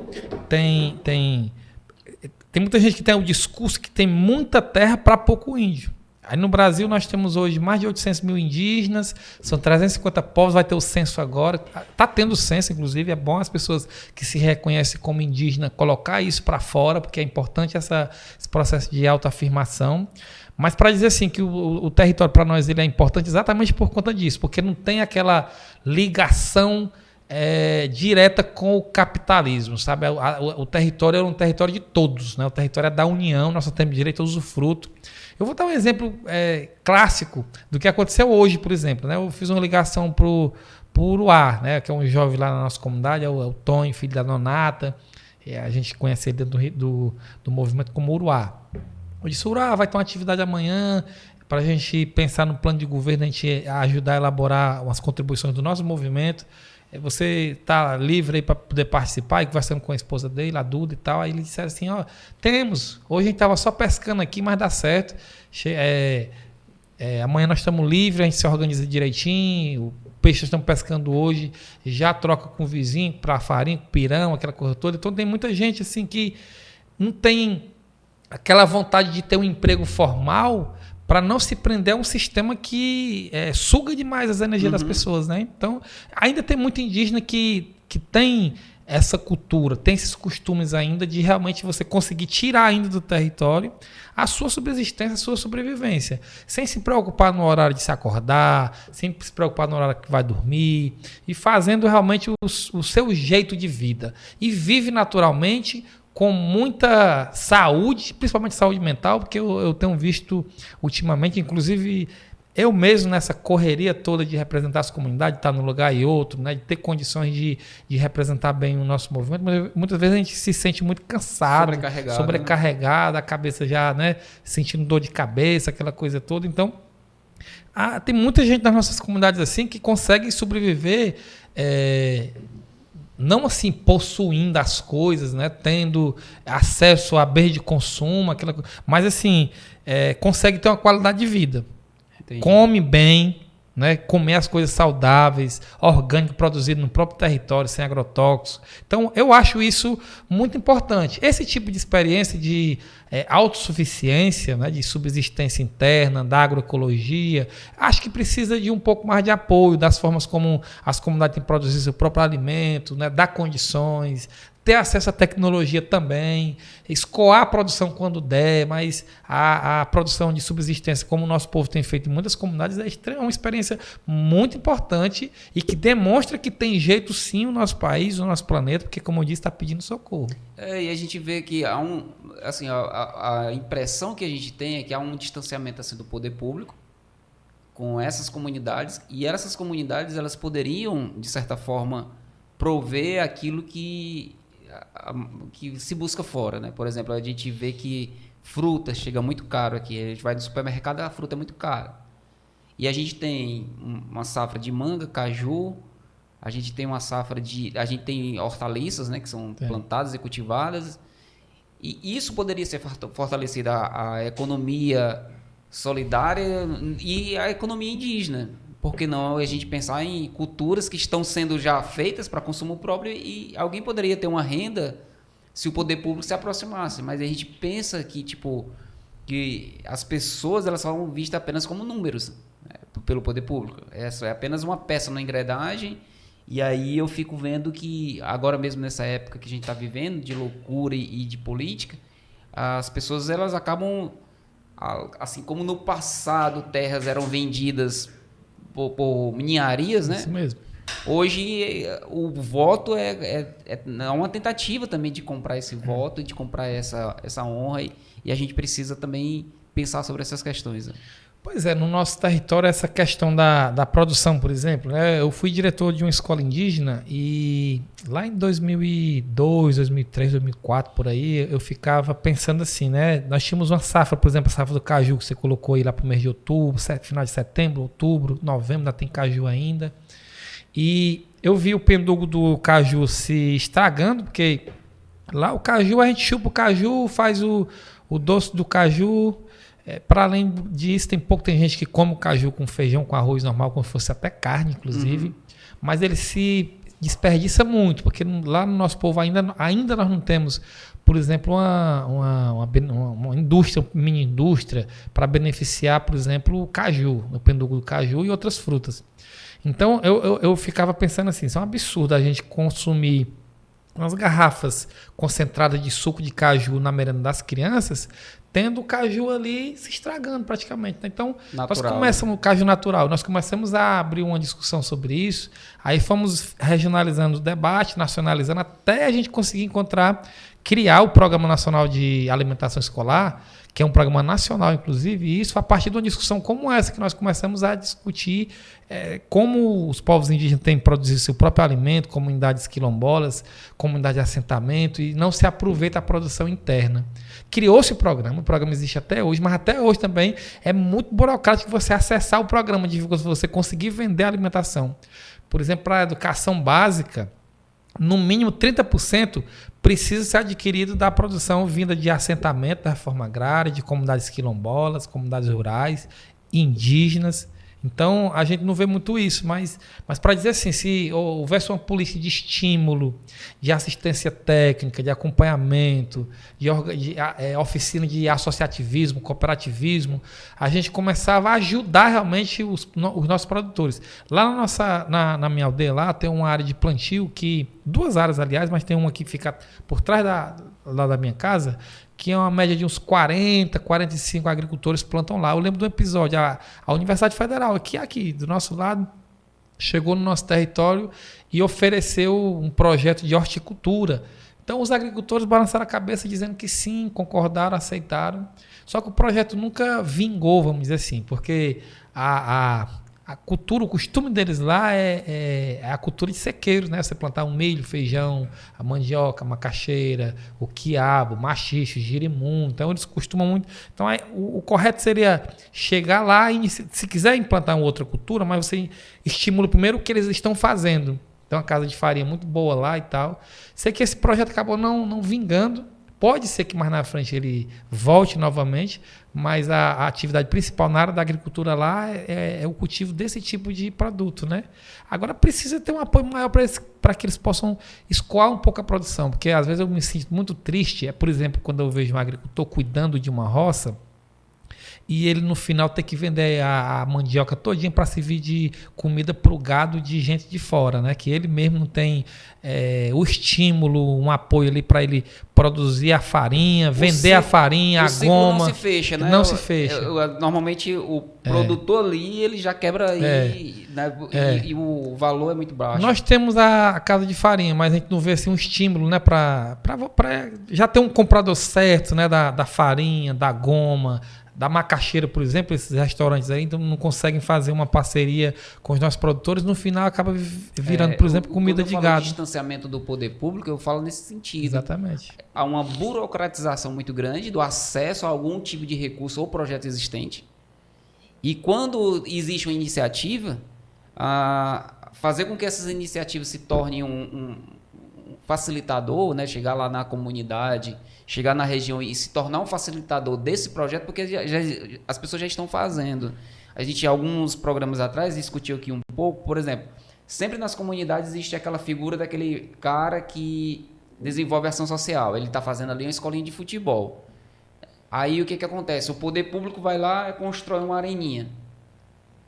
muita gente que tem o discurso que tem muita terra para pouco índio. Aí no Brasil nós temos hoje mais de 800 mil indígenas, são 350 povos, vai ter o censo agora, está tendo censo, inclusive, é bom as pessoas que se reconhecem como indígena colocar isso para fora, porque é importante esse processo de autoafirmação. Mas para dizer assim que o território para nós ele é importante exatamente por conta disso, porque não tem aquela ligação direta com o capitalismo, sabe? O território é um território de todos, né? O território é da União, nós só temos direito ao usufruto. Eu vou dar um exemplo clássico do que aconteceu hoje, por exemplo, né? Eu fiz uma ligação para o Uruá, né? Que é um jovem lá na nossa comunidade, é o Tonho, filho da Nonata, a gente conhece ele dentro do movimento como Uruá. Eu disse, Uruá, vai ter uma atividade amanhã para a gente pensar no plano de governo, a gente ajudar a elaborar umas contribuições do nosso movimento. Você está livre aí para poder participar, e conversando com a esposa dele, a Duda e tal. Aí eles disseram assim, temos. Hoje a gente estava só pescando aqui, mas dá certo. Amanhã nós estamos livres, a gente se organiza direitinho. O peixe que estamos pescando hoje já troca com o vizinho para farinha, com pirão, aquela coisa toda. Então tem muita gente assim que não tem aquela vontade de ter um emprego formal para não se prender a um sistema que suga demais as energias das pessoas, né? Então, ainda tem muito indígena que tem essa cultura, tem esses costumes ainda de realmente você conseguir tirar ainda do território a sua subsistência, a sua sobrevivência, sem se preocupar no horário de se acordar, sem se preocupar no horário que vai dormir, e fazendo realmente o seu jeito de vida. E vive naturalmente com muita saúde, principalmente saúde mental, porque eu tenho visto ultimamente, inclusive eu mesmo nessa correria toda de representar as comunidades, estar num lugar e outro, né, de ter condições de representar bem o nosso movimento, mas muitas vezes a gente se sente muito cansado, sobrecarregado, né? A cabeça já, né, sentindo dor de cabeça, aquela coisa toda. Então, tem muita gente nas nossas comunidades assim que consegue sobreviver não assim possuindo as coisas, né, tendo acesso a bens de consumo, mas assim consegue ter uma qualidade de vida. Entendi. Come bem, né? Comer as coisas saudáveis, orgânico, produzido no próprio território, sem agrotóxicos. Então, eu acho isso muito importante. Esse tipo de experiência de autossuficiência, né? De subsistência interna, da agroecologia, acho que precisa de um pouco mais de apoio, das formas como as comunidades têm que produzir seu próprio alimento, né? Dar condições, ter acesso à tecnologia também, escoar a produção quando der, mas a produção de subsistência, como o nosso povo tem feito em muitas comunidades, é uma experiência muito importante e que demonstra que tem jeito sim o nosso país, o nosso planeta, porque, como eu disse, está pedindo socorro. E a gente vê que há a impressão que a gente tem é que há um distanciamento assim, do poder público com essas comunidades, e essas comunidades elas poderiam, de certa forma, prover aquilo que se busca fora, né? Por exemplo, a gente vê que fruta chega muito caro aqui. A gente vai no supermercado, a fruta é muito cara. E a gente tem uma safra de manga, caju, a gente tem a gente tem hortaliças, né, que são plantadas e cultivadas. E isso poderia ser fortalecido a economia solidária e a economia indígena. Por que não a gente pensar em culturas que estão sendo já feitas para consumo próprio e alguém poderia ter uma renda se o poder público se aproximasse? Mas a gente pensa que as pessoas elas são vistas apenas como números, né, pelo poder público. Essa é apenas uma peça na engrenagem. E aí eu fico vendo que agora mesmo nessa época que a gente está vivendo de loucura e de política, as pessoas elas acabam, assim como no passado terras eram vendidas por ninharias, né? Isso mesmo. Hoje o voto é uma tentativa também de comprar esse voto, de comprar essa honra, e a gente precisa também pensar sobre essas questões, né? Pois é, no nosso território essa questão da produção, por exemplo, né? Eu fui diretor de uma escola indígena e lá em 2002, 2003, 2004, por aí, eu ficava pensando assim, né? Nós tínhamos uma safra, por exemplo, a safra do caju que você colocou aí lá para o mês de outubro, final de setembro, outubro, novembro, ainda tem caju ainda. E eu vi o pendugo do caju se estragando, porque lá o caju, a gente chupa o caju, faz o doce do caju. Para além disso, tem gente que come o caju com feijão, com arroz normal, como se fosse até carne, inclusive. Mas ele se desperdiça muito, porque lá no nosso povo ainda nós não temos, por exemplo, uma indústria, uma mini indústria, para beneficiar, por exemplo, o caju, o pendugo do caju e outras frutas. Então, eu ficava pensando assim, isso é um absurdo a gente consumir umas garrafas concentradas de suco de caju na merenda das crianças, tendo o caju ali se estragando praticamente. Então, nós começamos o caju natural, nós começamos a abrir uma discussão sobre isso, aí fomos regionalizando o debate, nacionalizando, até a gente conseguir criar o Programa Nacional de Alimentação Escolar, que é um programa nacional, inclusive, e isso a partir de uma discussão como essa, que nós começamos a discutir como os povos indígenas têm produzido seu próprio alimento, comunidades quilombolas, comunidade de assentamento, e não se aproveita a produção interna. Criou-se o programa existe até hoje, mas até hoje também é muito burocrático você acessar o programa, de você conseguir vender a alimentação. Por exemplo, para a educação básica, no mínimo 30% precisa ser adquirido da produção vinda de assentamento da reforma agrária, de comunidades quilombolas, comunidades rurais, indígenas. Então, a gente não vê muito isso, mas para dizer assim, se houvesse uma política de estímulo, de assistência técnica, de acompanhamento, de oficina de associativismo, cooperativismo, a gente começava a ajudar realmente os nossos produtores. Lá na minha aldeia, lá tem uma área de plantio, 2 áreas, aliás, mas tem uma que fica por trás lá da minha casa, que é uma média de uns 40, 45 agricultores plantam lá. Eu lembro do episódio, a Universidade Federal, aqui do nosso lado, chegou no nosso território e ofereceu um projeto de horticultura. Então, os agricultores balançaram a cabeça dizendo que sim, concordaram, aceitaram. Só que o projeto nunca vingou, vamos dizer assim, porque a cultura, o costume deles lá é a cultura de sequeiros, né? Você plantar um milho, feijão, a mandioca, a macaxeira, o quiabo, o maxixe, o girimum. Então, eles costumam muito... Então, o correto seria chegar lá e, se quiser implantar uma outra cultura, mas você estimula primeiro o que eles estão fazendo. Tem uma casa de farinha muito boa lá e tal. Sei que esse projeto acabou não vingando. Pode ser que mais na frente ele volte novamente, mas a atividade principal na área da agricultura lá é o cultivo desse tipo de produto, né? Agora precisa ter um apoio maior para que eles possam escoar um pouco a produção, porque às vezes eu me sinto muito triste, por exemplo, quando eu vejo um agricultor cuidando de uma roça, e ele no final ter que vender a mandioca todinha para servir de comida para o gado de gente de fora, né? Que ele mesmo não tem o estímulo, um apoio ali para ele produzir a farinha, vender a farinha, a goma. Não se fecha, né? Não se fecha. Normalmente o produtor ali, ele já quebra e o valor é muito baixo. Nós temos a casa de farinha, mas a gente não vê assim, um estímulo, né, para já ter um comprador certo, né, da farinha, da goma, da macaxeira, por exemplo. Esses restaurantes aí então não conseguem fazer uma parceria com os nossos produtores, no final acaba virando, por exemplo, comida de gado. O distanciamento do poder público, eu falo nesse sentido. Exatamente. Há uma burocratização muito grande do acesso a algum tipo de recurso ou projeto existente. E quando existe uma iniciativa, fazer com que essas iniciativas se tornem um facilitador, né? Chegar lá na comunidade, chegar na região e se tornar um facilitador desse projeto, porque as pessoas já estão fazendo. A gente, alguns programas atrás, discutiu aqui um pouco, por exemplo, sempre nas comunidades existe aquela figura daquele cara que desenvolve ação social. Ele está fazendo ali uma escolinha de futebol. Aí o que acontece? O poder público vai lá e constrói uma areninha.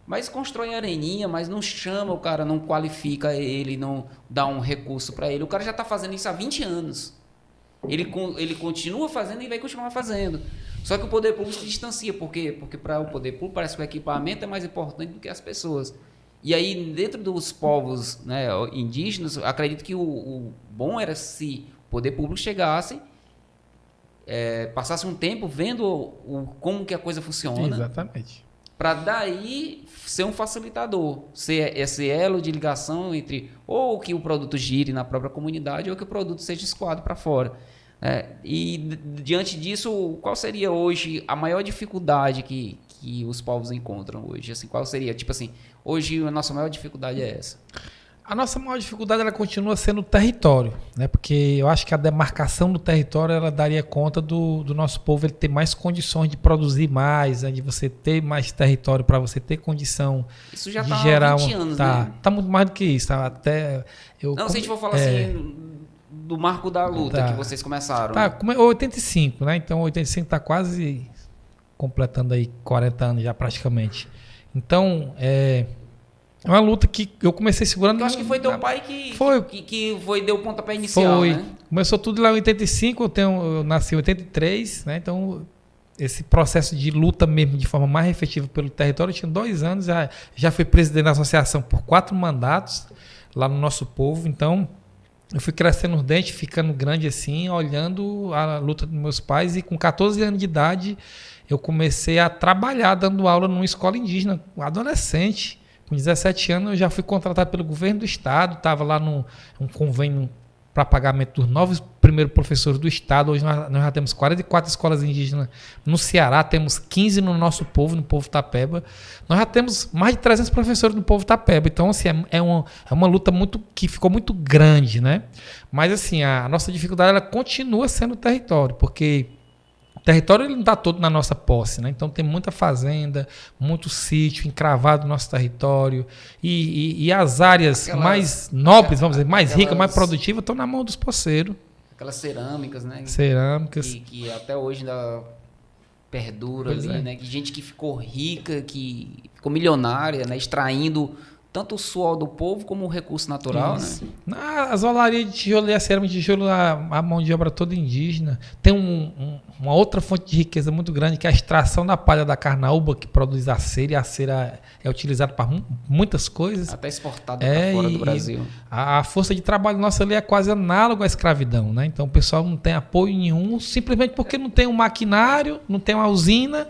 Mas constrói areninha, mas não chama o cara, não qualifica ele, não dá um recurso para ele. O cara já está fazendo isso há 20 anos. Ele continua fazendo e vai continuar fazendo. Só que o poder público se distancia. Por quê? Porque para o poder público parece que o equipamento é mais importante do que as pessoas. E aí, dentro dos povos, né, indígenas, acredito que o bom era se o poder público chegasse, passasse um tempo vendo como que a coisa funciona. Exatamente. Para daí ser um facilitador, ser esse elo de ligação entre ou que o produto gire na própria comunidade ou que o produto seja escoado para fora. E diante disso, qual seria hoje a maior dificuldade que os povos encontram hoje? Assim, qual seria? Tipo assim, hoje a nossa maior dificuldade é essa. A nossa maior dificuldade ela continua sendo o território, né? Porque eu acho que a demarcação do território ela daria conta do nosso povo ele ter mais condições de produzir mais, né? De você ter mais território para você ter condição isso já de tá gerar há 20 anos, né? Tá muito mais do que isso. Tá? Até se a gente for falar assim do marco da luta que vocês começaram. Tá, 85, né? Então 85 está quase completando aí 40 anos já praticamente. Então é uma luta que eu comecei segurando... Eu acho que foi teu pai que deu o pontapé inicial, né? Começou tudo lá em 85, eu nasci em 83, né? Então, esse processo de luta mesmo, de forma mais efetiva pelo território, eu tinha 2 anos, já fui presidente da associação por 4 mandatos lá no nosso povo. Então, eu fui crescendo os dentes, ficando grande assim, olhando a luta dos meus pais. E com 14 anos de idade, eu comecei a trabalhar, dando aula numa escola indígena, adolescente. Com 17 anos eu já fui contratado pelo governo do estado, estava lá num convênio para pagamento dos novos primeiros professores do estado. Hoje nós já temos 44 escolas indígenas no Ceará, temos 15 no nosso povo, no povo Tapeba. Nós já temos mais de 300 professores no povo Tapeba. Então, assim, é uma luta que ficou muito grande, né? Mas, assim, a nossa dificuldade ela continua sendo o território, porque território ele não está todo na nossa posse, né? Então tem muita fazenda, muito sítio encravado no nosso território e as áreas mais nobres, vamos dizer, mais ricas, mais produtivas, estão na mão dos poceiros. Aquelas cerâmicas, né? Cerâmicas. Que até hoje ainda perdura Pois ali, é. né? Que gente que ficou rica, que ficou milionária, né? Extraindo tanto o suor do povo como o recurso natural, Isso. né? As olarias de tijolo e a cerâmica de tijolo, a mão de obra toda indígena. Tem uma outra fonte de riqueza muito grande, que é a extração da palha da carnaúba, que produz a cera, e a cera é utilizada para muitas coisas. Até exportada para fora do Brasil. A força de trabalho nossa ali é quase análoga à escravidão, né? Então o pessoal não tem apoio nenhum, simplesmente porque não tem um maquinário, não tem uma usina,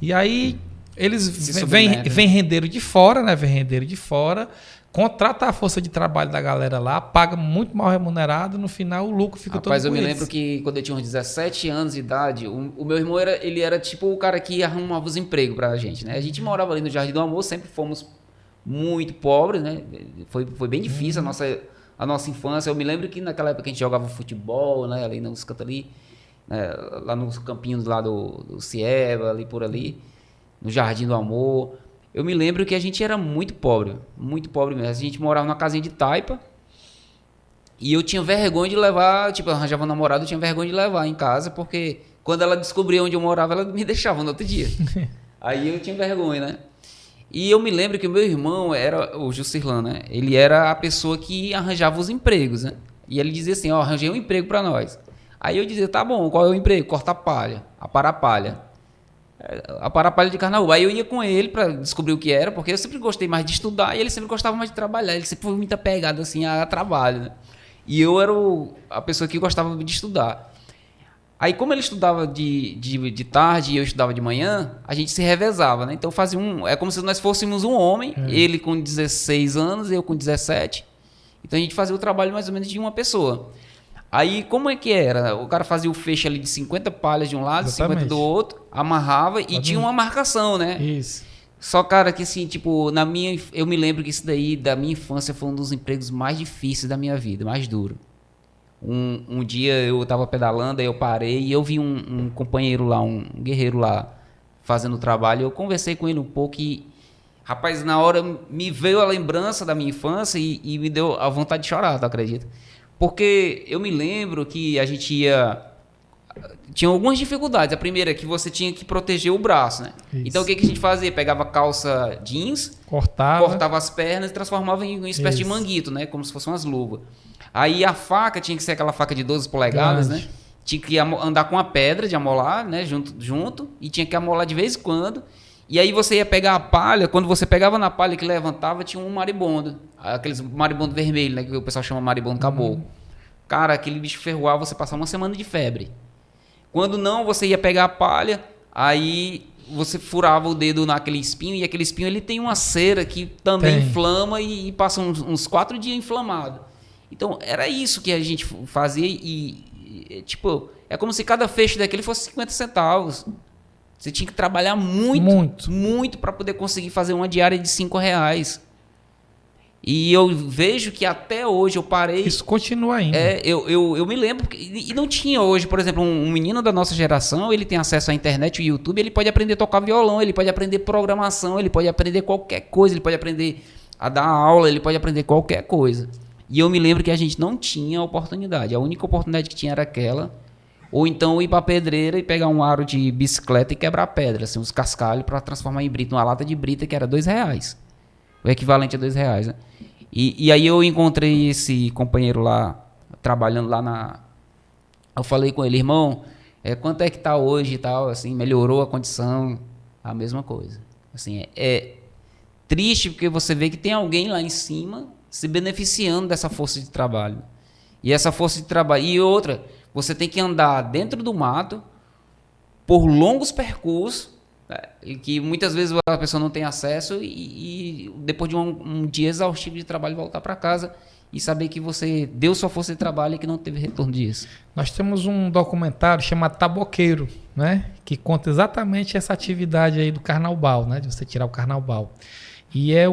e aí eles vêm rendeiro de fora, né? Vem rendeiro de fora, contrata a força de trabalho da galera lá, paga muito mal remunerado, no final o lucro fica todo com eles. Rapaz, eu me lembro que quando eu tinha uns 17 anos de idade, o meu irmão ele era tipo o cara que arrumava os empregos pra gente, né? A gente morava ali no Jardim do Amor, sempre fomos muito pobres, né? Foi bem difícil a nossa infância. Eu me lembro que naquela época a gente jogava futebol, né? Ali nos cantos ali, né? Lá nos campinhos lá do Cieva, ali por ali, no Jardim do Amor. Eu me lembro que a gente era muito pobre mesmo. A gente morava numa casinha de taipa e eu tinha vergonha de levar, tipo, eu arranjava um namorado, eu tinha vergonha de levar em casa, porque quando ela descobria onde eu morava, ela me deixava no outro dia. Aí eu tinha vergonha, né? E eu me lembro que o meu irmão era o Jusirlan, né? Ele era a pessoa que arranjava os empregos, né? E ele dizia assim, ó, arranjei um emprego pra nós. Aí eu dizia, tá bom, qual é o emprego? Cortar palha, aparar palha. Aparar palha de carnaúba. Aí eu ia com ele pra descobrir o que era, porque eu sempre gostei mais de estudar e ele sempre gostava mais de trabalhar. Ele sempre foi muito apegado assim a trabalho, né? E eu era a pessoa que gostava de estudar. Aí, como ele estudava de tarde e eu estudava de manhã, a gente se revezava, né? Então fazia é como se nós fôssemos um homem, ele com 16 anos, eu com 17. Então a gente fazia o trabalho mais ou menos de uma pessoa. Aí, como é que era? O cara fazia o feixe ali de 50 palhas de um lado, Exatamente. 50 do outro, amarrava e tinha uma marcação, né? Isso. Só, cara, que assim, tipo, eu me lembro que isso daí, da minha infância, foi um dos empregos mais difíceis da minha vida, mais duro. Um dia eu tava pedalando, aí eu parei e eu vi um companheiro lá, um guerreiro lá, fazendo o trabalho. Eu conversei com ele um pouco e, rapaz, na hora me veio a lembrança da minha infância e me deu a vontade de chorar, tu acredita? Porque eu me lembro que a gente tinha algumas dificuldades. A primeira é que você tinha que proteger o braço, né? Isso. Então o que a gente fazia? Pegava calça jeans, cortava as pernas e transformava em uma espécie de manguito, né? Como se fossem umas luvas. Aí a faca tinha que ser aquela faca de 12 polegadas, né? Tinha que andar com a pedra de amolar, né? Junto, e tinha que amolar de vez em quando. E aí você ia pegar a palha, quando você pegava na palha que levantava, tinha um maribondo. Aqueles maribondo vermelho, né? Que o pessoal chama maribondo caboclo. Cara, aquele bicho ferroava, você passava uma semana de febre. Quando não, você ia pegar a palha, aí você furava o dedo naquele espinho, e aquele espinho ele tem uma cera que também inflama e passa uns 4 dias inflamado. Então, era isso que a gente fazia e tipo, é como se cada feixe daquele fosse 50 centavos. Você tinha que trabalhar muito para poder conseguir fazer uma diária de R$5. E eu vejo que até hoje eu parei... Isso continua ainda. Eu me lembro... E não tinha hoje, por exemplo, um menino da nossa geração, ele tem acesso à internet, ao YouTube, ele pode aprender a tocar violão, ele pode aprender programação, ele pode aprender qualquer coisa, ele pode aprender a dar aula, ele pode aprender qualquer coisa. E eu me lembro que a gente não tinha oportunidade. A única oportunidade que tinha era aquela. Ou então ir para a pedreira e pegar um aro de bicicleta e quebrar pedra, assim, uns cascalhos, para transformar em brita, uma lata de brita que era R$2. O equivalente a R$2, né? E aí eu encontrei esse companheiro lá, trabalhando lá na... Eu falei com ele, irmão, quanto é que tá hoje e tal, assim, melhorou a condição, a mesma coisa. Assim, é triste porque você vê que tem alguém lá em cima se beneficiando dessa força de trabalho. E essa força de trabalho... E outra, você tem que andar dentro do mato, por longos percursos, que muitas vezes a pessoa não tem acesso e depois de um dia exaustivo de trabalho voltar para casa e saber que você deu sua força de trabalho e que não teve retorno disso. Nós temos um documentário chamado Taboqueiro, né? Que conta exatamente essa atividade aí do carnaubal, né? De você tirar o carnaubal. E é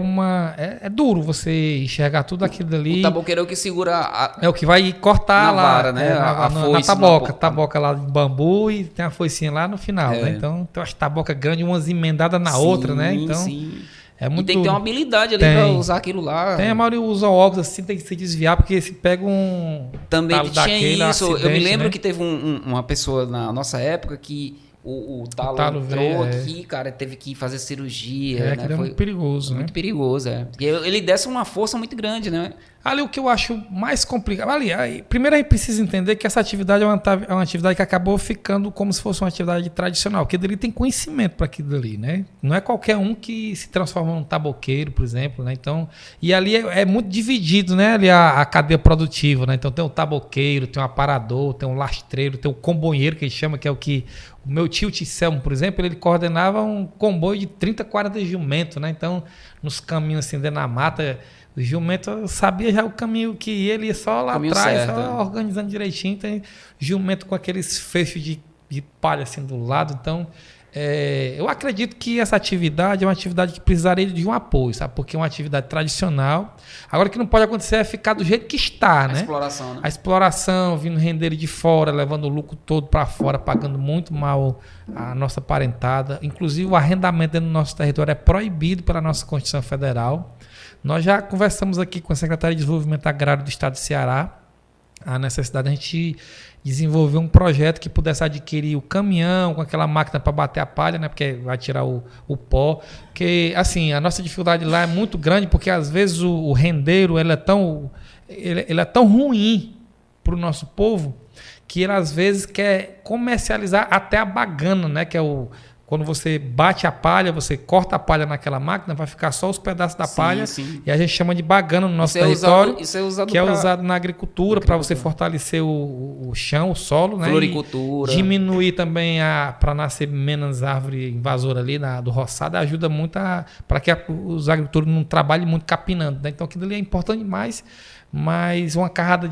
duro você enxergar tudo aquilo ali. O taboqueiro é o que segura É o que vai cortar na lá. vara, né? Na foice taboca. na Taboca lá de bambu e tem a foicinha lá no final, né? Então tem umas tabocas grandes, umas emendadas na outra, né? Então sim. é muito E tem que ter uma habilidade ali pra usar aquilo lá. Tem, a maioria usa óculos assim, tem que se desviar, porque se pega um também talo tinha daquele, isso. acidente, Eu me lembro né? que teve uma pessoa na nossa época que o talo entrou veio, aqui, cara, teve que fazer cirurgia, né? Foi muito perigoso, muito né? perigoso, Porque ele desce uma força muito grande, né? Ali o que eu acho mais complicado. Primeiro a gente precisa entender que essa atividade é uma atividade que acabou ficando como se fosse uma atividade tradicional, porque ele tem conhecimento para aquilo ali, né? Não é qualquer um que se transforma num taboqueiro, por exemplo, né? Então, e ali é muito dividido, né? Ali a cadeia produtiva, né? Então tem o taboqueiro, tem o aparador, tem o lastreiro, tem o comboieiro, que ele chama, que é o que o meu tio Tisselmo, por exemplo, ele coordenava um comboio de 30, 40 jumentos, né? Então, nos caminhos assim, dentro da mata, o jumento sabia já o caminho que ia, ele ia só lá atrás, certo, só organizando direitinho. Tem jumento com aqueles fechos de palha assim do lado. Então, eu acredito que essa atividade é uma atividade que precisaria de um apoio, sabe? Porque é uma atividade tradicional. Agora, o que não pode acontecer é ficar do jeito que está, né? A exploração, né? A exploração, vindo render de fora, levando o lucro todo para fora, pagando muito mal a nossa parentada. Inclusive, o arrendamento dentro do nosso território é proibido pela nossa Constituição Federal. Nós já conversamos aqui com a Secretaria de Desenvolvimento Agrário do Estado de Ceará a necessidade de a gente desenvolver um projeto que pudesse adquirir o caminhão com aquela máquina para bater a palha, né? Porque vai tirar o pó. Porque, assim, a nossa dificuldade lá é muito grande, porque às vezes o rendeiro ele é tão ruim para o nosso povo que ele às vezes quer comercializar até a bagana, né? Que é quando você bate a palha, você corta a palha naquela máquina, vai ficar só os pedaços da palha. Sim. E a gente chama de bagana no nosso território. Isso é usado que é usado na agricultura para você fortalecer o chão, o solo, né? Floricultura. E diminuir também para nascer menos árvore invasora ali do roçado, ajuda muito para que os agricultores não trabalhem muito capinando, né? Então aquilo ali é importante demais, mas uma carrada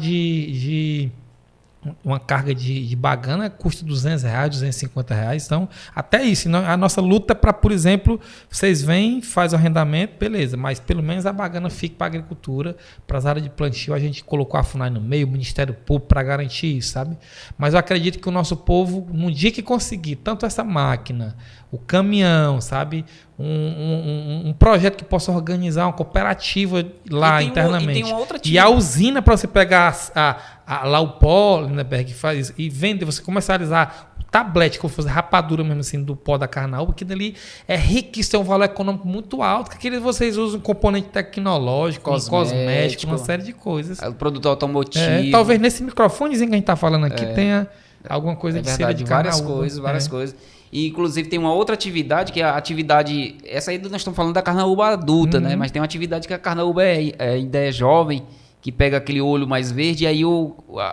uma carga de bagana custa R$200, R$250. Então, até isso. A nossa luta é para, por exemplo, vocês vêm, faz o arrendamento, beleza, mas pelo menos a bagana fique para a agricultura, para as áreas de plantio. A gente colocou a FUNAI no meio, o Ministério Público para garantir isso, sabe? Mas eu acredito que o nosso povo, no dia que conseguir tanto essa máquina, o caminhão, sabe? Um projeto que possa organizar uma cooperativa lá internamente. E a usina para você pegar lá o pó, Lindenberg, faz e vender, você comercializar o tablete, que eu vou fazer rapadura mesmo assim do pó da carnaúba, que dali é riquíssimo, tem um valor econômico muito alto, que aqueles vocês usam componente tecnológico, cosmético, uma série de coisas. O produto automotivo. Talvez nesse microfonezinho que a gente está falando aqui tenha alguma coisa de cera de carnaúba. Várias coisas. E, inclusive, tem uma outra atividade, que é a atividade... Essa aí nós estamos falando da carnaúba adulta, né? Mas tem uma atividade que a carnaúba ainda é jovem, que pega aquele olho mais verde, e aí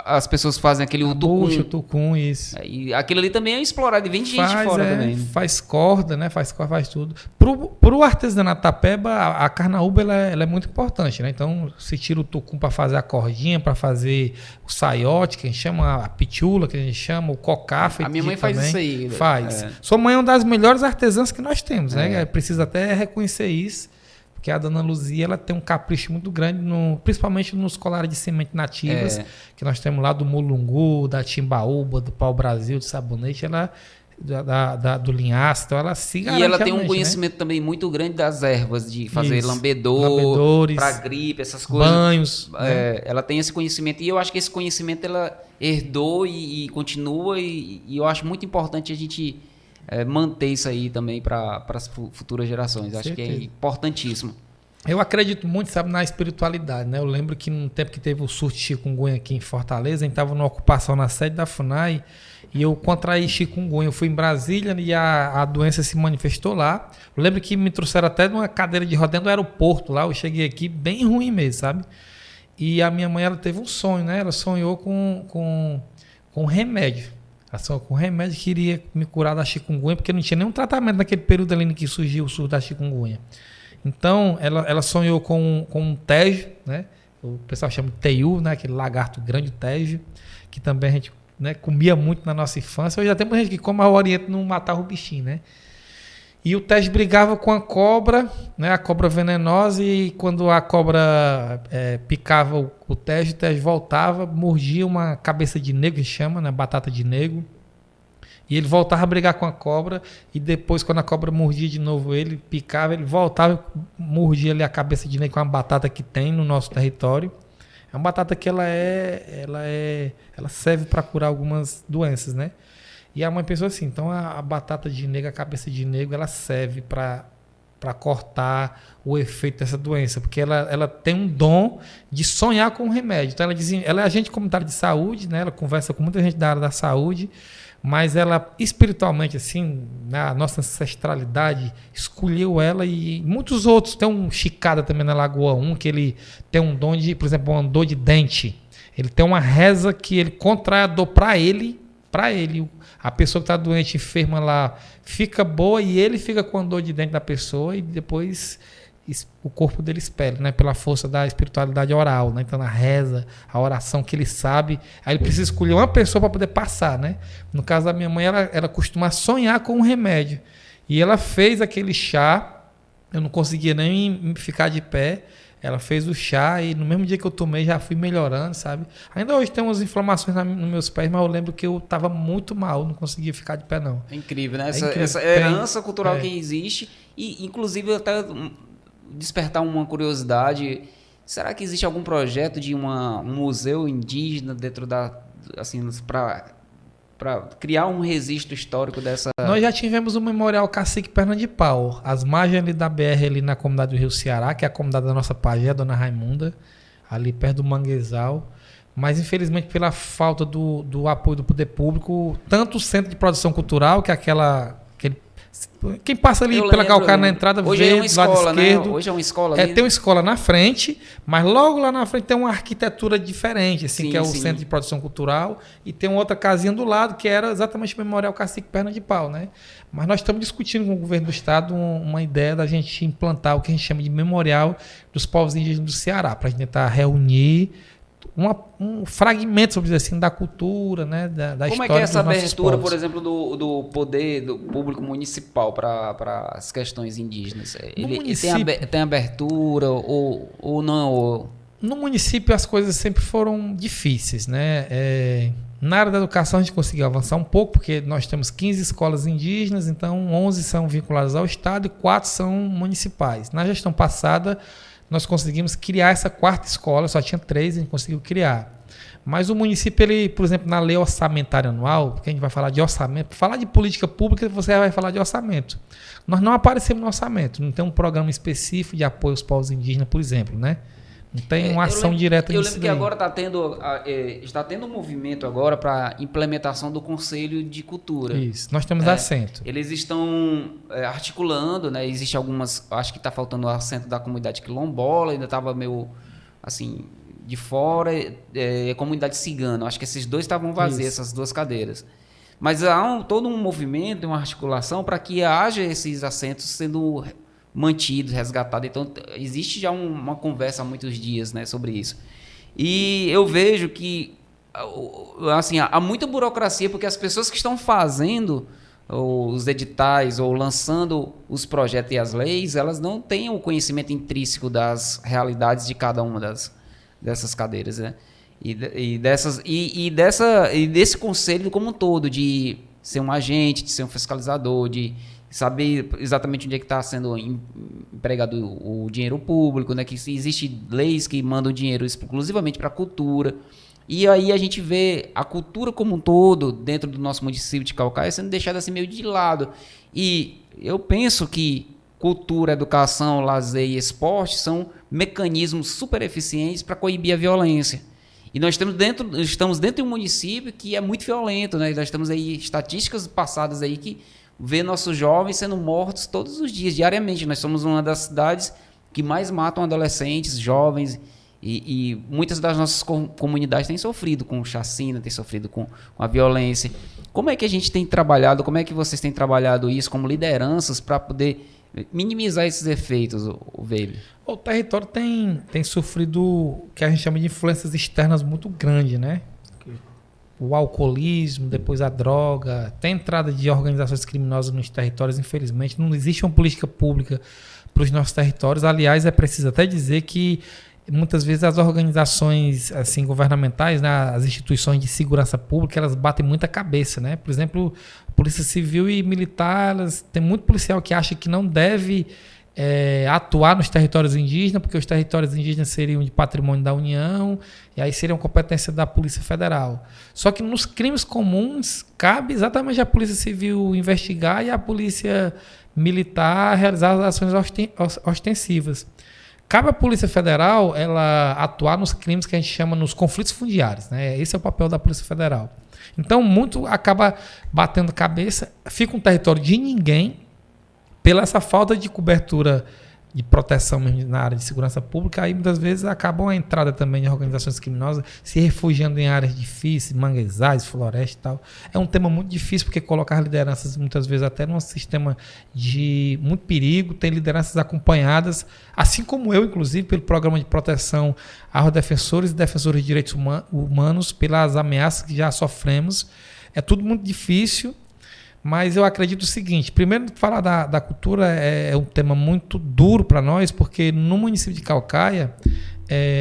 as pessoas fazem aquele tucum. Tucum, isso. E aquilo ali também é explorado, e vem de gente fora também. Faz corda, né? Faz tudo. Pro artesanato tapeba, a carnaúba ela é muito importante, né? Então, se tira o tucum para fazer a cordinha, para fazer o saiote, que a gente chama a pitula, que a gente chama o cocá. A minha mãe faz também. isso aí. Faz. Sua mãe é uma das melhores artesãs que nós temos, né? Precisa até reconhecer isso. Porque a dona Luzia ela tem um capricho muito grande, principalmente nos colares de semente nativas, que nós temos lá do mulungu, da timbaúba, do pau-brasil, do sabonete, ela do linhaço, então ela se garante. E ela tem um conhecimento também muito grande das ervas, de fazer lambedores, para gripe, essas coisas. Banhos. Ela tem esse conhecimento, e eu acho que esse conhecimento ela herdou e continua, e eu acho muito importante a gente... manter isso aí também para as futuras gerações. Acho que é importantíssimo. Eu acredito muito, sabe, na espiritualidade, né? Eu lembro que no tempo que teve o surto de chikungunya aqui em Fortaleza, a gente estava numa ocupação na sede da FUNAI e eu contraí chikungunya. Eu fui em Brasília e a doença se manifestou lá. Eu lembro que me trouxeram até numa cadeira de roda dentro do aeroporto lá. Eu cheguei aqui bem ruim mesmo, sabe? E a minha mãe, ela teve um sonho, né? Ela sonhou com um remédio. Ela sonhou com um remédio que iria me curar da chikungunya, porque não tinha nenhum tratamento naquele período ali que surgiu o surto da chikungunya. Então, ela sonhou com um tejo, né? O pessoal chama de teiu, né? Aquele lagarto grande, tejo, que também a gente, né, comia muito na nossa infância. Hoje já tem muita gente que come, mas o Oriente não matava o bichinho, né? E o Tej brigava com a cobra, né? A cobra venenosa, e quando a cobra picava o Tej voltava, mordia uma cabeça de negro, que chama, né? Batata de negro. E ele voltava a brigar com a cobra, e depois, quando a cobra mordia de novo ele, picava, ele voltava, mordia ali a cabeça de negro com uma batata que tem no nosso território. É uma batata que ela serve para curar algumas doenças, né? E a mãe pensou assim, então a batata de negro, a cabeça de negro, ela serve para cortar o efeito dessa doença, porque ela tem um dom de sonhar com o remédio. Então ela é agente comunitária de saúde, né? Ela conversa com muita gente da área da saúde, mas ela espiritualmente, assim, na nossa ancestralidade, escolheu ela, e muitos outros. Tem um Chicada também na Lagoa 1, que ele tem um dom de, por exemplo, uma dor de dente. Ele tem uma reza que ele contrai a dor para ele. A pessoa que está doente, enferma lá, fica boa, e ele fica com a dor de dente da pessoa, e depois o corpo dele espelha, né? Pela força da espiritualidade oral, né? Então, a reza, a oração que ele sabe, aí ele precisa escolher uma pessoa para poder passar, né? No caso da minha mãe, ela costuma sonhar com um remédio, e ela fez aquele chá, eu não conseguia nem ficar de pé. Ela fez o chá, e no mesmo dia que eu tomei já fui melhorando, sabe? Ainda hoje tem umas inflamações nos meus pés, mas eu lembro que eu estava muito mal, não conseguia ficar de pé, não. É incrível, né? Incrível. Essa herança cultural que existe, e inclusive até despertar uma curiosidade. Será que existe algum projeto de um museu indígena dentro assim, para criar um registro histórico dessa... Nós já tivemos o Memorial Cacique Perna de Pau, as margens ali da BR, ali na comunidade do Rio Ceará, que é a comunidade da nossa pajé, a Dona Raimunda, ali perto do Manguezal. Mas, infelizmente, pela falta do apoio do poder público, tanto o Centro de Produção Cultural, que é quem passa ali pela Calcaia na entrada, hoje vê é uma escola, do lado esquerdo. Né? Hoje é uma escola ali. Tem uma escola na frente, mas logo lá na frente tem uma arquitetura diferente, assim, sim, que é o sim. Centro de Produção Cultural, e tem uma outra casinha do lado, que era exatamente o Memorial Cacique Perna de Pau, né? Mas nós estamos discutindo com o governo do estado uma ideia da gente implantar o que a gente chama de Memorial dos Povos Indígenas do Ceará, para a gente tentar reunir um fragmento, vamos dizer assim, da cultura, né, da história. Como é que é essa abertura, povos. por exemplo, do poder do público municipal para as questões indígenas? Ele tem abertura ou não? No município as coisas sempre foram difíceis, né? Na área da educação a gente conseguiu avançar um pouco, porque nós temos 15 escolas indígenas, então 11 são vinculadas ao estado e 4 são municipais. Na gestão passada, nós conseguimos criar essa 4ª escola, só tinha 3, a gente conseguiu criar. Mas o município, ele, por exemplo, na lei orçamentária anual, porque a gente vai falar de orçamento, falar de política pública, você vai falar de orçamento. Nós não aparecemos no orçamento, não tem um programa específico de apoio aos povos indígenas, por exemplo, né? Não tem uma ação direta nisso. Eu lembro que agora está tendo um movimento agora para implementação do Conselho de Cultura. Isso, nós temos assento. Eles estão articulando, né? Existe algumas, acho que está faltando o assento da comunidade quilombola, ainda estava meio assim de fora, comunidade cigana. Acho que esses dois estavam vazios, essas 2 cadeiras. Mas há todo um movimento, uma articulação para que haja esses assentos sendo mantidos, resgatados. Então, existe já uma conversa há muitos dias, né, sobre isso. E eu vejo que assim, há muita burocracia, porque as pessoas que estão fazendo os editais ou lançando os projetos e as leis, elas não têm o conhecimento intrínseco das realidades de cada uma dessas cadeiras, né? E desse conselho como um todo, de ser um agente, de ser um fiscalizador, de saber exatamente onde é que está sendo empregado o dinheiro público, né? Que existem leis que mandam dinheiro exclusivamente para a cultura. E aí a gente vê a cultura como um todo dentro do nosso município de Calcaia sendo deixada assim meio de lado. E eu penso que cultura, educação, lazer e esporte são mecanismos super eficientes para coibir a violência. E nós estamos dentro de um município que é muito violento, né? Nós temos aí estatísticas passadas aí que vê nossos jovens sendo mortos todos os dias, diariamente. Nós somos uma das cidades que mais matam adolescentes, jovens, e muitas das nossas comunidades têm sofrido com chacina, têm sofrido com a violência. Como é que a gente tem trabalhado, como é que vocês têm trabalhado isso como lideranças para poder minimizar esses efeitos, Weber? O território tem sofrido o que a gente chama de influências externas muito grandes, né? o alcoolismo, depois a droga, tem entrada de organizações criminosas nos territórios, infelizmente. Não existe uma política pública para os nossos territórios. Aliás, é preciso até dizer que muitas vezes as organizações assim, governamentais, né, as instituições de segurança pública, elas batem muita cabeça. Né? Por exemplo, Polícia Civil e Militar, tem muito policial que acha que não deve atuar nos territórios indígenas, porque os territórios indígenas seriam de patrimônio da União, e aí seriam competência da Polícia Federal. Só que nos crimes comuns, cabe exatamente a Polícia Civil investigar e a Polícia Militar realizar as ações ostensivas. Cabe à Polícia Federal ela atuar nos crimes que a gente chama nos conflitos fundiários. Né? Esse é o papel da Polícia Federal. Então, muito acaba batendo cabeça, fica um território de ninguém, pela essa falta de cobertura de proteção mesmo na área de segurança pública, aí muitas vezes acabam a entrada também de organizações criminosas se refugiando em áreas difíceis, manguezais, florestas e tal. É um tema muito difícil porque coloca as lideranças muitas vezes até num sistema de muito perigo, tem lideranças acompanhadas, assim como eu, inclusive, pelo programa de proteção aos defensores e defensores de direitos humanos, pelas ameaças que já sofremos. É tudo muito difícil. Mas eu acredito o seguinte, primeiro falar da cultura é um tema muito duro para nós, porque no município de Caucaia,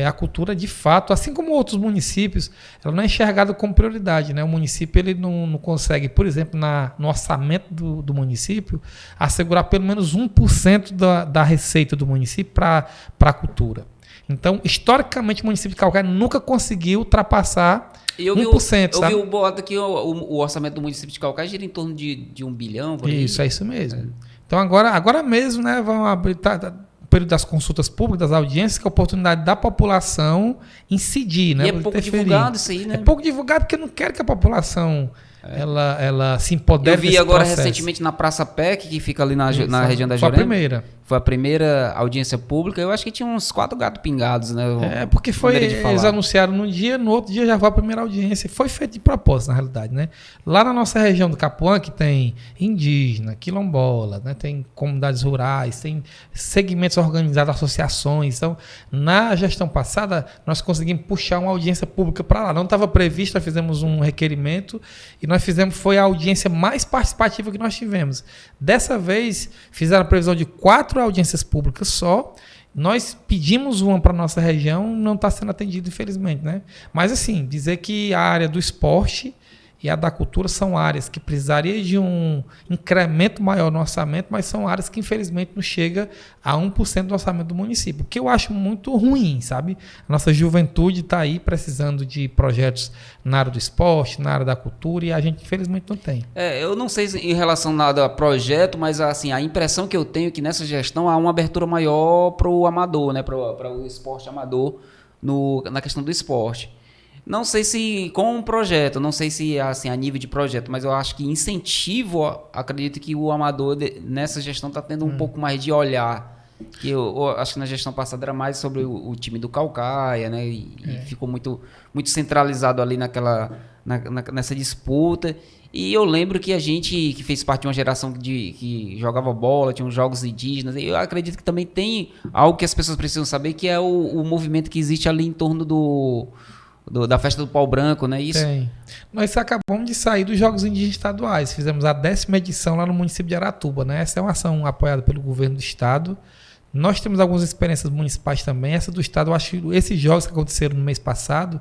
a cultura de fato, assim como outros municípios, ela não é enxergada como prioridade. Né? O município ele não consegue, por exemplo, no orçamento do município, assegurar pelo menos 1% da receita do município para a cultura. Então, historicamente, o município de Caucaia nunca conseguiu ultrapassar 1%. Eu vi o boato que o orçamento do município de Caucaia gira em torno de 1 bilhão. Por aí. Isso, é isso mesmo. Então, agora mesmo, né, vão abrir o período das consultas públicas, das audiências, que é a oportunidade da população incidir. Né, e é pouco divulgado isso aí, né? É pouco divulgado porque não quer que a população ela se empodere. Eu vi agora recentemente na Praça PEC, que fica ali na região da Jurema. Foi a primeira. Foi a primeira audiência pública. Eu acho que tinha uns 4 gatos pingados, né? Porque eles anunciaram num dia, no outro dia já foi a primeira audiência. Foi feito de propósito, na realidade, né? Lá na nossa região do Capuã, que tem indígena, quilombola, né? Tem comunidades rurais, tem segmentos organizados, associações. Então, na gestão passada, nós conseguimos puxar uma audiência pública para lá. Não estava previsto, nós fizemos um requerimento e nós foi a audiência mais participativa que nós tivemos. Dessa vez, fizeram a previsão de 4 audiências públicas só. Nós pedimos uma para a nossa região, não está sendo atendido, infelizmente. Né? Mas, assim, dizer que a área do esporte e a da cultura são áreas que precisariam de um incremento maior no orçamento, mas são áreas que, infelizmente, não chega a 1% do orçamento do município, o que eu acho muito ruim, sabe? A nossa juventude está aí precisando de projetos na área do esporte, na área da cultura, e a gente, infelizmente, não tem. Eu não sei em relação nada a projeto, mas assim, a impressão que eu tenho é que nessa gestão há uma abertura maior para o amador, né? Para o esporte amador na questão do esporte. Não sei se com um projeto, não sei se assim, a nível de projeto, mas eu acho que incentivo, acredito que o amador nessa gestão está tendo um pouco mais de olhar. Que eu acho que na gestão passada era mais sobre o time do Caucaia, né? E ficou muito centralizado ali nessa disputa. E eu lembro que a gente que fez parte de uma geração que jogava bola, tinha uns jogos indígenas, e eu acredito que também tem algo que as pessoas precisam saber, que é o movimento que existe ali em torno da festa do pau branco, né? Isso. Tem. Nós acabamos de sair dos Jogos Indígenas Estaduais. Fizemos a 10ª edição lá no município de Aratuba, né? Essa é uma ação apoiada pelo governo do estado. Nós temos algumas experiências municipais também. Essa do estado, eu acho que esses jogos que aconteceram no mês passado,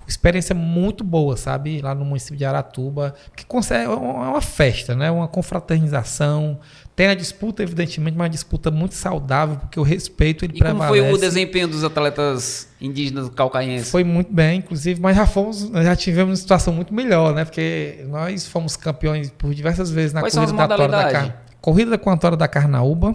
experiência muito boa, sabe? Lá no município de Aratuba, que é uma festa, né? Uma confraternização. Tem a disputa, evidentemente, mas uma disputa muito saudável, porque o respeito ele prevalece. E como foi o desempenho dos atletas indígenas caucaienses? Foi muito bem, inclusive, mas já tivemos uma situação muito melhor, né? Porque nós fomos campeões por diversas vezes na corrida com a tora da Carnaúba.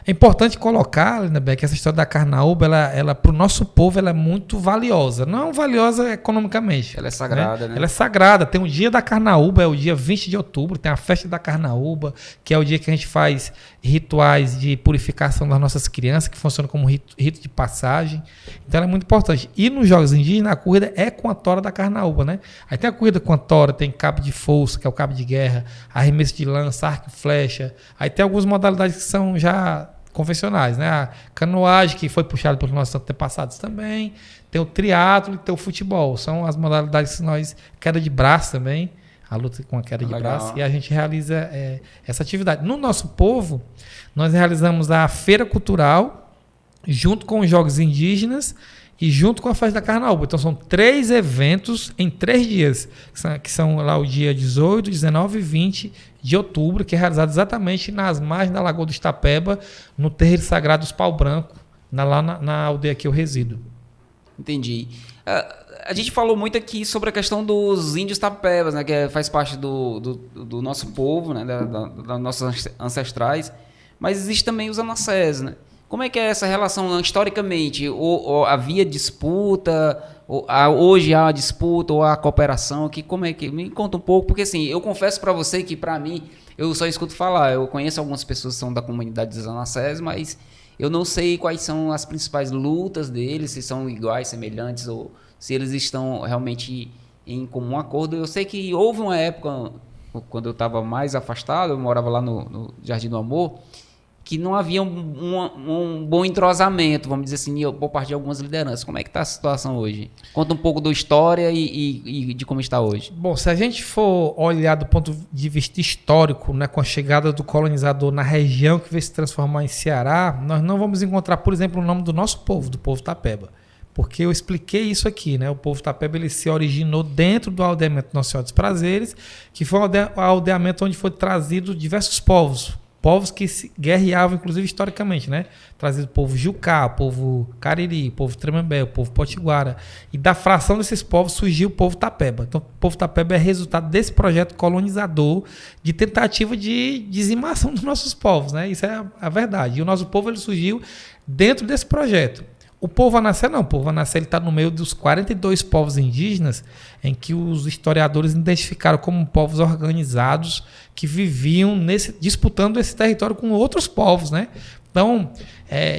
É importante colocar, Lindeberg, que essa história da Carnaúba, ela para o nosso povo, ela é muito valiosa. Não valiosa economicamente. Ela é sagrada, né? Ela é sagrada. Tem o dia da Carnaúba, é o dia 20 de outubro, tem a festa da Carnaúba, que é o dia que a gente faz rituais de purificação das nossas crianças, que funciona como rito de passagem. Então, ela é muito importante. E nos Jogos Indígenas, a corrida é com a tora da Carnaúba, né? Aí tem a corrida com a tora, tem cabo de força, que é o cabo de guerra, arremesso de lança, arco e flecha. Aí tem algumas modalidades que são já convencionais, né? A canoagem, que foi puxada pelos nossos antepassados também, tem o triatlo e tem o futebol. São as modalidades que nós... Queda de braço também, a luta com a queda de braço, e a gente realiza essa atividade. No nosso povo, nós realizamos a feira cultural, junto com os jogos indígenas, e junto com a festa da Carnaúba. Então são 3 eventos em 3 dias, que são lá o dia 18, 19 e 20 de outubro, que é realizado exatamente nas margens da Lagoa do Itapeba, no terreiro sagrado dos Pau Branco, lá na aldeia que eu resido. Entendi. A gente falou muito aqui sobre a questão dos índios tapebas, né, que faz parte do nosso povo, né, das nossas ancestrais, mas existe também os anassés, né? Como é que é essa relação historicamente? Ou havia disputa? Hoje há disputa ou há cooperação? Como é que me conta um pouco? Porque assim, eu confesso para você que para mim eu só escuto falar. Eu conheço algumas pessoas que são da comunidade dos anassés, mas eu não sei quais são as principais lutas deles, se são iguais, semelhantes ou se eles estão realmente em comum acordo. Eu sei que houve uma época quando eu estava mais afastado, eu morava lá no Jardim do Amor, que não havia um bom entrosamento, vamos dizer assim, por parte de algumas lideranças. Como é que está a situação hoje? Conta um pouco da história e de como está hoje. Bom, se a gente for olhar do ponto de vista histórico, né, com a chegada do colonizador na região que veio se transformar em Ceará, nós não vamos encontrar, por exemplo, o nome do nosso povo, do povo Tapeba. Porque eu expliquei isso aqui, né? O povo Tapeba ele se originou dentro do aldeamento Nossa Senhora dos Prazeres, que foi um aldeamento onde foi trazido diversos povos que se guerreavam, inclusive, historicamente, né? Trazido o povo Jucá, o povo Cariri, o povo Tremembé, o povo Potiguara. E da fração desses povos surgiu o povo Tapeba. Então, o povo Tapeba é resultado desse projeto colonizador de tentativa de dizimação dos nossos povos, né? Isso é a verdade. E o nosso povo ele surgiu dentro desse projeto. O povo Anassé não. O povo Anassé está no meio dos 42 povos indígenas em que os historiadores identificaram como povos organizados que viviam disputando esse território com outros povos, né? Então,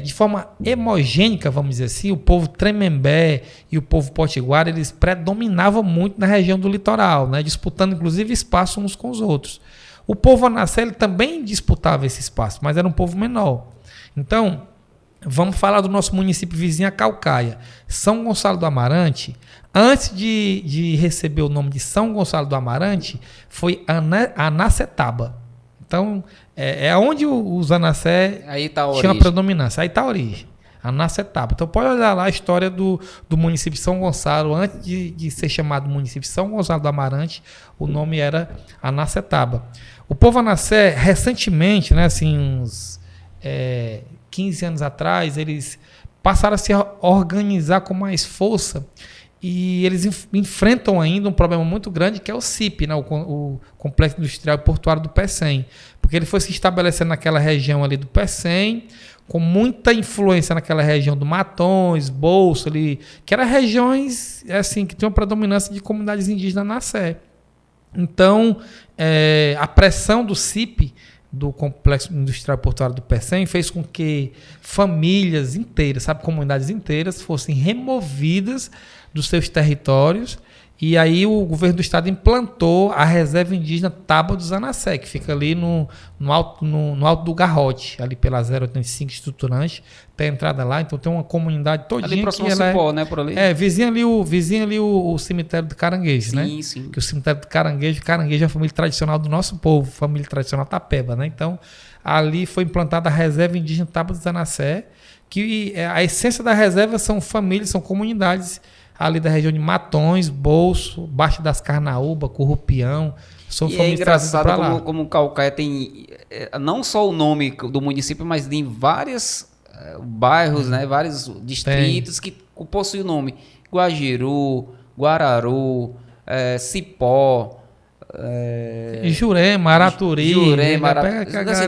de forma hemogênica, vamos dizer assim, o povo Tremembé e o povo Potiguara, eles predominavam muito na região do litoral, né? Disputando, inclusive, espaço uns com os outros. O povo Anassé ele também disputava esse espaço, mas era um povo menor. Então, vamos falar do nosso município vizinho, a Caucaia. São Gonçalo do Amarante, antes de receber o nome de São Gonçalo do Amarante, foi Anacetaba. Então, é onde os Anassé tinham a predominância. Aí está a origem, Anacetaba. Então, pode olhar lá a história do município de São Gonçalo. Antes de ser chamado município São Gonçalo do Amarante, o nome era Anacetaba. O povo Anassé, recentemente, né, assim, uns 15 anos atrás, eles passaram a se organizar com mais força e eles enfrentam ainda um problema muito grande, que é o CIP, né? O Complexo Industrial e Portuário do Pecém, porque ele foi se estabelecendo naquela região ali do Pecém, com muita influência naquela região do Matões, Bolso, ali, que eram regiões assim, que tinham predominância de comunidades indígenas na Sé. Então, a pressão do CIP, do Complexo Industrial Portuário do Pecém, fez com que famílias inteiras, comunidades inteiras, fossem removidas dos seus territórios, e aí o governo do estado implantou a reserva indígena Tábua dos Anassé, que fica ali no alto do Garrote, ali pela 085 estruturante, tem a entrada lá, então tem uma comunidade todinha ali próximo que ao Cipó, né, por ali? Vizinho ali o cemitério do Caranguejo, né? Sim. Que o cemitério do Caranguejo é a família tradicional do nosso povo, família tradicional Tapeba, né? Então, ali foi implantada a reserva indígena Tábua dos Anassé, que a essência da reserva são famílias, são comunidades ali da região de Matões, Bolso, Baixo das Carnaúba, Currupião. São e é engraçado como Caucaia tem não só o nome do município, mas tem vários bairros, né, vários distritos que possuem o nome. Guajiru, Guararu, Cipó, Jurema, Araturi.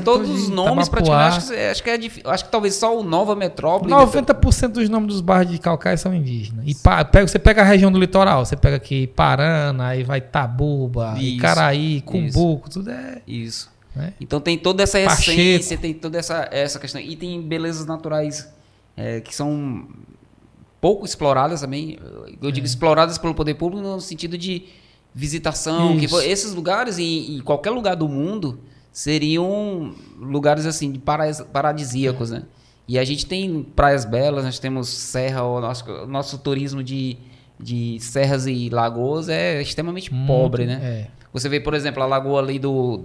Todos os nomes praticamente, acho que talvez só o Nova Metrópole. 90% dos nomes dos bairros de Caucaia são indígenas. E você pega a região do litoral, você pega aqui Parana, aí vai Tabuba, Icaraí, Cumbuco, tudo isso. Né? Então tem toda essa essência, tem toda essa questão. E tem belezas naturais que são pouco exploradas também. Eu digo exploradas pelo poder público no sentido de visitação, que esses lugares em qualquer lugar do mundo seriam lugares assim de paradisíacos, né? E a gente tem praias belas, nós temos serra, o nosso turismo de serras e lagoas é extremamente pobre, né? Você vê, por exemplo, a lagoa ali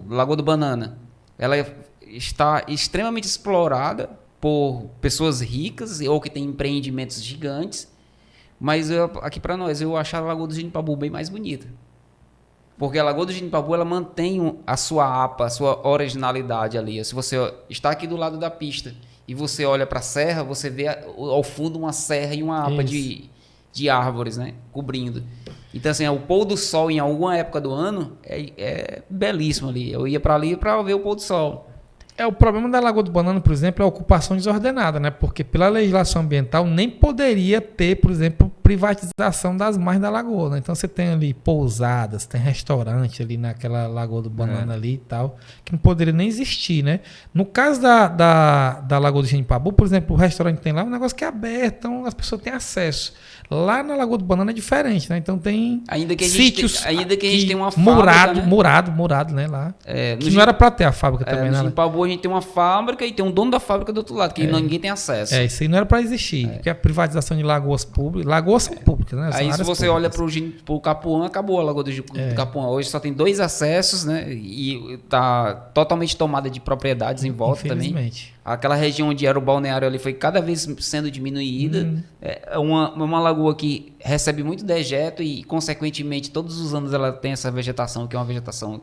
Lagoa do Banana. Ela está extremamente explorada por pessoas ricas ou que têm empreendimentos gigantes. Mas aqui para nós, eu acho a Lagoa do Genipabu bem mais bonita. Porque a Lagoa do Genipabu, ela mantém a sua APA, a sua originalidade ali. Se você está aqui do lado da pista e você olha para a serra, você vê ao fundo uma serra e uma APA de árvores, né? Cobrindo. Então, assim, o pôr do sol em alguma época do ano é belíssimo ali. Eu ia para ali para ver o pôr do sol. O problema da Lagoa do Banana, por exemplo, é a ocupação desordenada, né? Porque pela legislação ambiental nem poderia ter, por exemplo, privatização das margens da lagoa, né? Então você tem ali pousadas, tem restaurante ali naquela Lagoa do Banana ali e tal, que não poderia nem existir, né? No caso da Lagoa do Genipabu, por exemplo, o restaurante tem lá um negócio que é aberto, então as pessoas têm acesso. Lá na Lagoa do Banana é diferente, né? Então tem sítios ainda que a gente tem uma fábrica, murado, né? Lá. Que não era para ter a fábrica também, né? No Genipabu a gente tem uma fábrica e tem um dono da fábrica do outro lado, que ninguém tem acesso. Isso aí não era para existir, porque a privatização de lagoas públicas, lagoas são públicas, né? Aí se você olha pro Capuã, acabou a Lagoa do Capuã. Hoje só tem 2 acessos, né? E tá totalmente tomada de propriedades em volta também. Aquela região onde era o balneário ali foi cada vez sendo diminuída. É uma lagoa que recebe muito dejeto e, consequentemente, todos os anos ela tem essa vegetação, que é uma vegetação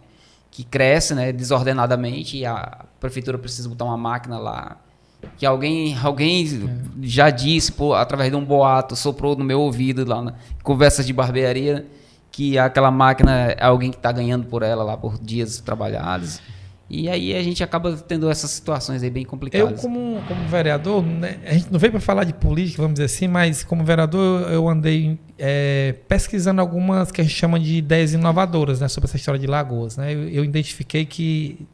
que cresce, né, desordenadamente, e a prefeitura precisa botar uma máquina lá. Que alguém já disse, através de um boato, soprou no meu ouvido lá na conversas de barbearia, que aquela máquina é alguém que está ganhando por ela lá por dias trabalhados. E aí a gente acaba tendo essas situações aí bem complicadas. Eu, como vereador, né, a gente não veio para falar de política, vamos dizer assim, mas como vereador eu andei pesquisando algumas que a gente chama de ideias inovadoras, né, sobre essa história de lagoas. Né? Eu identifiquei que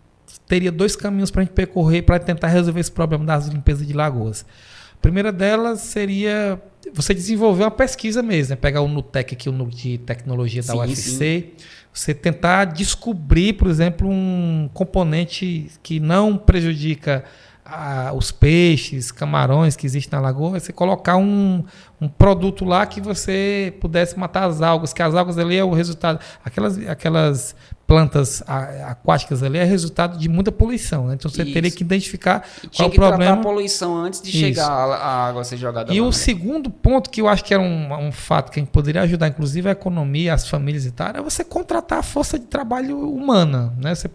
teria 2 caminhos para a gente percorrer para tentar resolver esse problema das limpezas de lagoas. A primeira delas seria você desenvolver uma pesquisa mesmo, né? Pegar o NUTEC, aqui, o Núcleo de Tecnologia da UFC, você tentar descobrir, por exemplo, um componente que não prejudica os peixes, camarões que existem na lagoa, você colocar um produto lá que você pudesse matar as algas, que as algas ali é o resultado, aquelas plantas aquáticas ali é resultado de muita poluição, né? Então você teria que identificar qual é o problema. Tratar a poluição antes de chegar a água a ser jogada e lá, o segundo ponto, que eu acho que era um fato que a gente poderia ajudar, inclusive a economia, as famílias e tal, é você contratar a força de trabalho humana, né? Você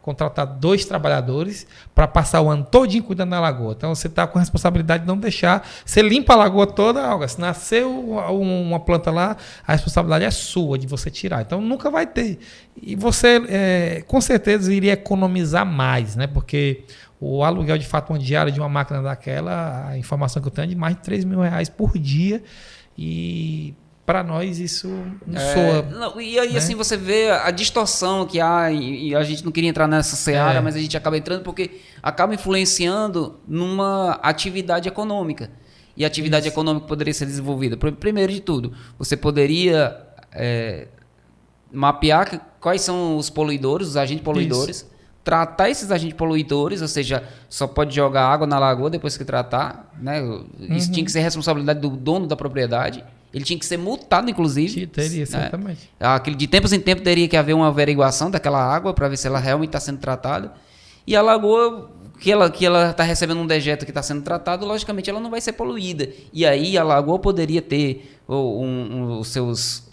contratar 2 trabalhadores para passar o ano todinho cuidando da lagoa. Então você está com a responsabilidade de não deixar. Você limpa a lagoa toda, se nasceu uma planta lá, a responsabilidade é sua de você tirar. Então nunca vai ter. E você com certeza iria economizar mais, né? Porque o aluguel de fato uma diária de uma máquina daquela, a informação que eu tenho é de mais de R$3.000 por dia. E para nós isso não soa. E aí, né? Assim, você vê a distorção que há, e a gente não queria entrar nessa seara, mas a gente acaba entrando porque acaba influenciando numa atividade econômica. E a atividade econômica poderia ser desenvolvida. Primeiro de tudo, você poderia mapear quais são os poluidores, os agentes poluidores, tratar esses agentes poluidores, ou seja, só pode jogar água na lagoa depois que tratar, né? Isso tinha que ser responsabilidade do dono da propriedade. Ele tinha que ser multado, inclusive. Teria, certamente. De tempos em tempos teria que haver uma averiguação daquela água para ver se ela realmente está sendo tratada. E a lagoa, que ela está recebendo um dejeto que está sendo tratado, logicamente ela não vai ser poluída. E aí a lagoa poderia ter os seus...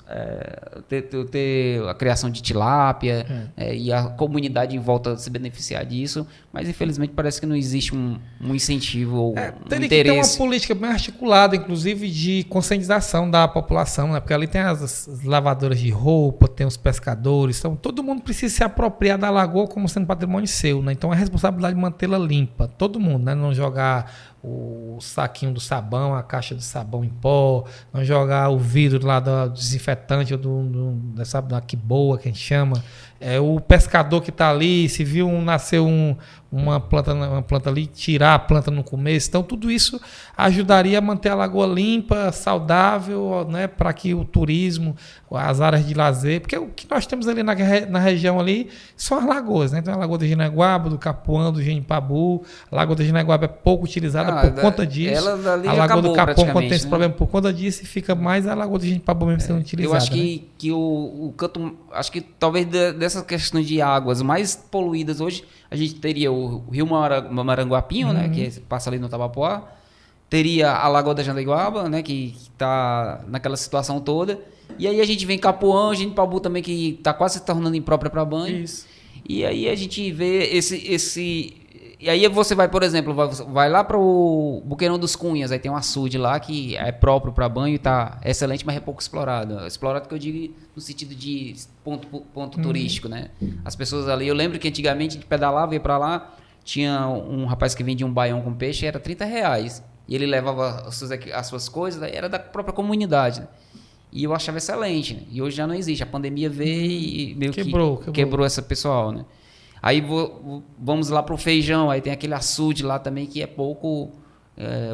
ter a criação de tilápia e a comunidade em volta se beneficiar disso, mas infelizmente parece que não existe um incentivo ou um teria interesse. Que ter uma política bem articulada, inclusive de conscientização da população, né? Porque ali tem as lavadoras de roupa, tem os pescadores, então todo mundo precisa se apropriar da lagoa como sendo patrimônio seu, né? Então é responsabilidade de mantê-la limpa, todo mundo, né? Não jogar o saquinho do sabão, a caixa de sabão em pó, não jogar o vidro lá do desinfetante ou da que boa que a gente chama. O pescador que está ali, se viu nascer uma planta ali, tirar a planta no começo. Então, tudo isso ajudaria a manter a lagoa limpa, saudável, né, para que o turismo, as áreas de lazer, porque o que nós temos ali na região ali são as lagoas, né? Então, a Lagoa da Janaguaba, do Capuã, do Genipabu. A Lagoa da Janaguaba é pouco utilizada por conta disso. A Lagoa do Capuã, quando tem esse né? problema por conta disso, fica mais a Lagoa do Genipabu mesmo sendo utilizada. Eu acho que o canto, acho que talvez dessas questões de águas mais poluídas hoje, a gente teria o Rio Maranguapinho, né, que passa ali no Tabapuá, teria a Lagoa da Jandaiguaba, né, que está naquela situação toda, e aí a gente vem Capuã, Genipabu também, que está quase se tornando imprópria para banho. Isso. E aí a gente vê e aí você vai, por exemplo, vai lá para o Buqueirão dos Cunhas, aí tem um açude lá que é próprio para banho e tá excelente, mas é pouco explorado. Explorado que eu digo no sentido de ponto turístico, né? As pessoas ali, eu lembro que antigamente a gente pedalava, ia para lá, tinha um rapaz que vendia um baião com peixe, era R$30. E ele levava as suas coisas, era da própria comunidade, né? E eu achava excelente, né? E hoje já não existe. A pandemia veio e meio que quebrou essa pessoal, né? Aí vamos lá para o Feijão, aí tem aquele açude lá também que é pouco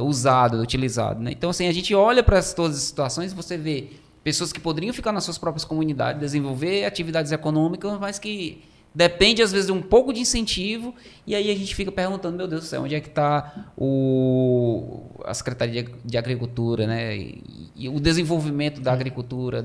usado, utilizado, né? Então, assim, a gente olha para todas as situações e você vê pessoas que poderiam ficar nas suas próprias comunidades, desenvolver atividades econômicas, mas que depende, às vezes, de um pouco de incentivo, e aí a gente fica perguntando, meu Deus do céu, onde é que está a Secretaria de Agricultura, né? E o desenvolvimento da agricultura,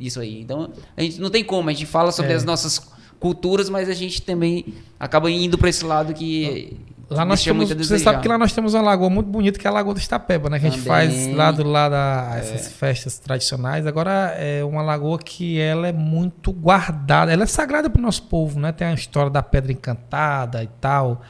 isso aí. Então, a gente não tem como, a gente fala sobre as nossas culturas, mas a gente também acaba indo para esse lado que lá nós temos, você sabe que lá nós temos uma lagoa muito bonita, que é a Lagoa do Itapeba, né? Que a gente faz lá do lado essas festas tradicionais. Agora é uma lagoa que ela é muito guardada, ela é sagrada para o nosso povo, né? Tem a história da Pedra Encantada e tal.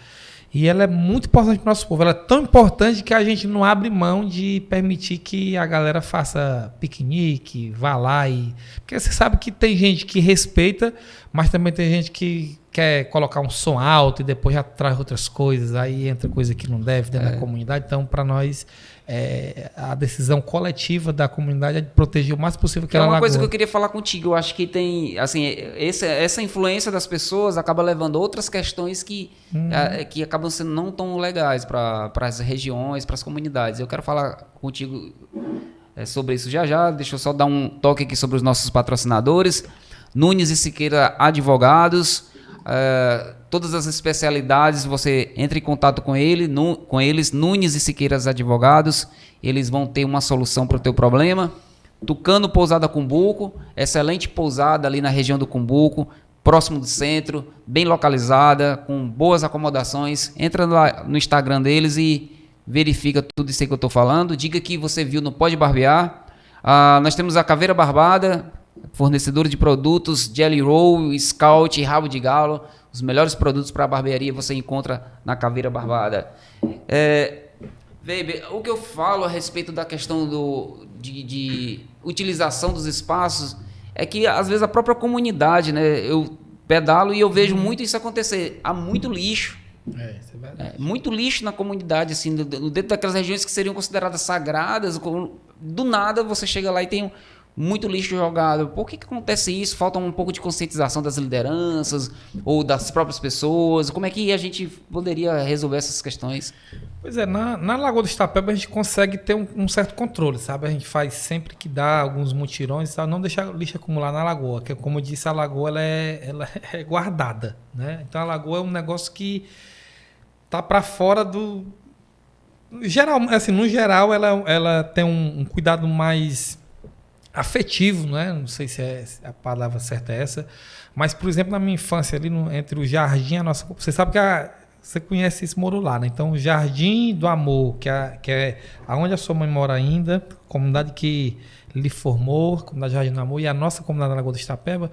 E ela é muito importante para o nosso povo. Ela é tão importante que a gente não abre mão de permitir que a galera faça piquenique, vá lá e... Porque você sabe que tem gente que respeita, mas também tem gente que quer colocar um som alto e depois já traz outras coisas, aí entra coisa que não deve dentro da comunidade. Então, para nós, a decisão coletiva da comunidade é de proteger o mais possível aquela lagoa. É uma coisa que eu queria falar contigo. Eu acho que tem, assim, essa influência das pessoas acaba levando outras questões que acabam sendo não tão legais para as regiões, para as comunidades. Eu quero falar contigo sobre isso já. Deixa eu só dar um toque aqui sobre os nossos patrocinadores. Nunes e Siqueira Advogados. Todas as especialidades, você entra em contato com eles, Nunes e Siqueiras Advogados, eles vão ter uma solução para o teu problema. Tucano Pousada Cumbuco, excelente pousada ali na região do Cumbuco, próximo do centro, bem localizada, com boas acomodações. Entra lá no Instagram deles e verifica tudo isso aí que eu estou falando. Diga que você viu no Pode Barbear. Nós temos a Caveira Barbada, fornecedor de produtos Jelly Roll, Scout, Rabo de Galo. Os melhores produtos para a barbearia você encontra na Caveira Barbada. Weber, o que eu falo a respeito da questão de utilização dos espaços é que às vezes a própria comunidade, né? Eu pedalo e eu vejo muito isso acontecer. Há muito lixo. Isso é verdade. Muito lixo na comunidade, assim, dentro daquelas regiões que seriam consideradas sagradas. Do nada você chega lá e tem muito lixo jogado. Por que acontece isso? Falta um pouco de conscientização das lideranças ou das próprias pessoas. Como é que a gente poderia resolver essas questões? Pois é, na Lagoa do Itapeba a gente consegue ter um certo controle, sabe? A gente faz sempre que dá alguns mutirões, sabe? Não deixar lixo acumular na lagoa, que como eu disse, a lagoa ela é guardada, né? Então a lagoa é um negócio que tá para fora do... Geral, assim, no geral ela tem um cuidado mais afetivo, né? Não sei se a palavra certa é essa, mas, por exemplo, na minha infância, ali entre o Jardim e a nossa... Você sabe que você conhece esse moro lá, né? Então, o Jardim do Amor, que é onde a sua mãe mora ainda, comunidade que lhe formou, comunidade Jardim do Amor, e a nossa comunidade da Lagoa do Itapeba,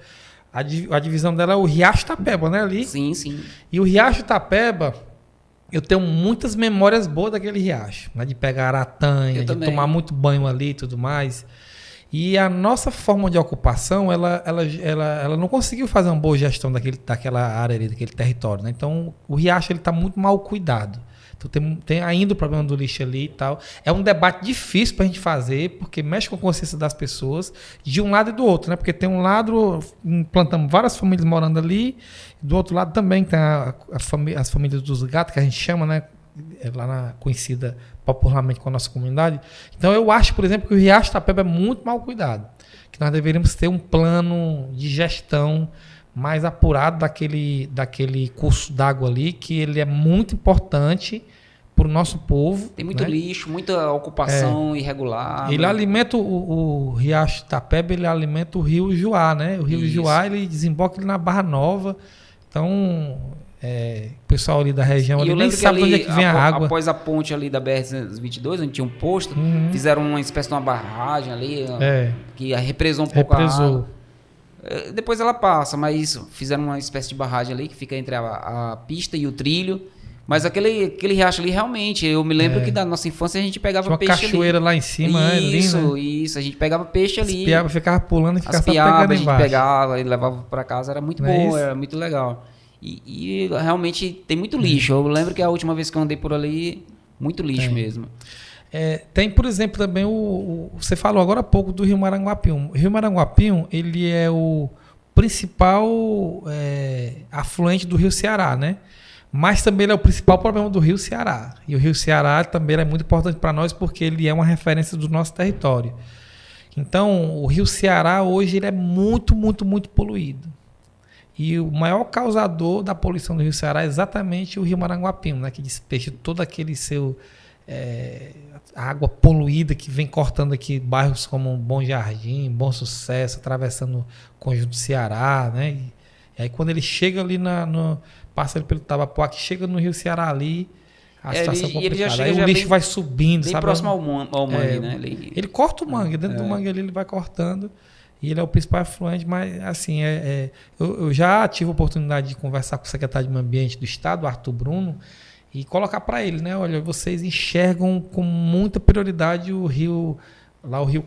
a divisão dela é o Riacho Itapeba, né? Ali. Sim, sim. E o Riacho Itapeba, eu tenho muitas memórias boas daquele riacho, né? De pegar aratanha, de tomar muito banho ali e tudo mais. E a nossa forma de ocupação, ela não conseguiu fazer uma boa gestão daquela área ali, daquele território, né? Então, o riacho está muito mal cuidado. Então tem ainda o problema do lixo ali e tal. É um debate difícil para a gente fazer, porque mexe com a consciência das pessoas, de um lado e do outro, né? Porque tem um lado, implantamos várias famílias morando ali, do outro lado também tem as famílias dos gatos, que a gente chama, né? Conhecida popularmente com a nossa comunidade. Então eu acho, por exemplo, que o Riacho Itapeba é muito mal cuidado. Que nós deveríamos ter um plano de gestão mais apurado daquele curso d'água ali, que ele é muito importante para o nosso povo. Tem muito, né? lixo, muita ocupação irregular. Ele alimenta o Riacho Itapeba, ele alimenta o Rio Juá, né? O Rio Juá, ele desemboca ele na Barra Nova. Então, o pessoal ali da região ali nem sabe onde é que vem a água. Após a ponte ali da BR-22, onde tinha um posto, fizeram uma espécie de uma barragem ali, que represou um pouco a água. Depois ela passa, mas fizeram uma espécie de barragem ali que fica entre a pista e o trilho. Mas aquele riacho ali, realmente, eu me lembro que da nossa infância a gente pegava peixe ali. Tinha uma cachoeira lá em cima, Isso, a gente pegava peixe ali. As piabas ficava pulando e ficava pegando a gente pegava e levava para casa, era muito bom, era muito legal. E realmente tem muito lixo. Eu lembro que a última vez que eu andei por ali, muito lixo mesmo. Tem, por exemplo, também você falou agora há pouco do Rio Maranguapium. O Rio Maranguapium, ele é o principal afluente do Rio Ceará, né? Mas também ele é o principal problema do Rio Ceará. E o Rio Ceará também é muito importante para nós porque ele é uma referência do nosso território. Então, o Rio Ceará hoje ele é muito, muito, muito poluído. E o maior causador da poluição do Rio Ceará é exatamente o Rio Maranguapium, né? Que despeja todo aquele a água poluída que vem cortando aqui bairros como Bom Jardim, Bom Sucesso, atravessando o Conjunto Ceará, né? E aí quando ele chega ali passa pelo Tabapuá, que chega no Rio Ceará ali, a situação é complicada. Aí o lixo vai subindo, bem sabe? Próximo ao mangue, né? Ele corta o mangue, dentro do mangue ali ele vai cortando, e ele é o principal afluente, mas assim, eu já tive a oportunidade de conversar com o secretário de Meio Ambiente do Estado, Arthur Bruno, e colocar para ele, né? Olha, vocês enxergam com muita prioridade o Rio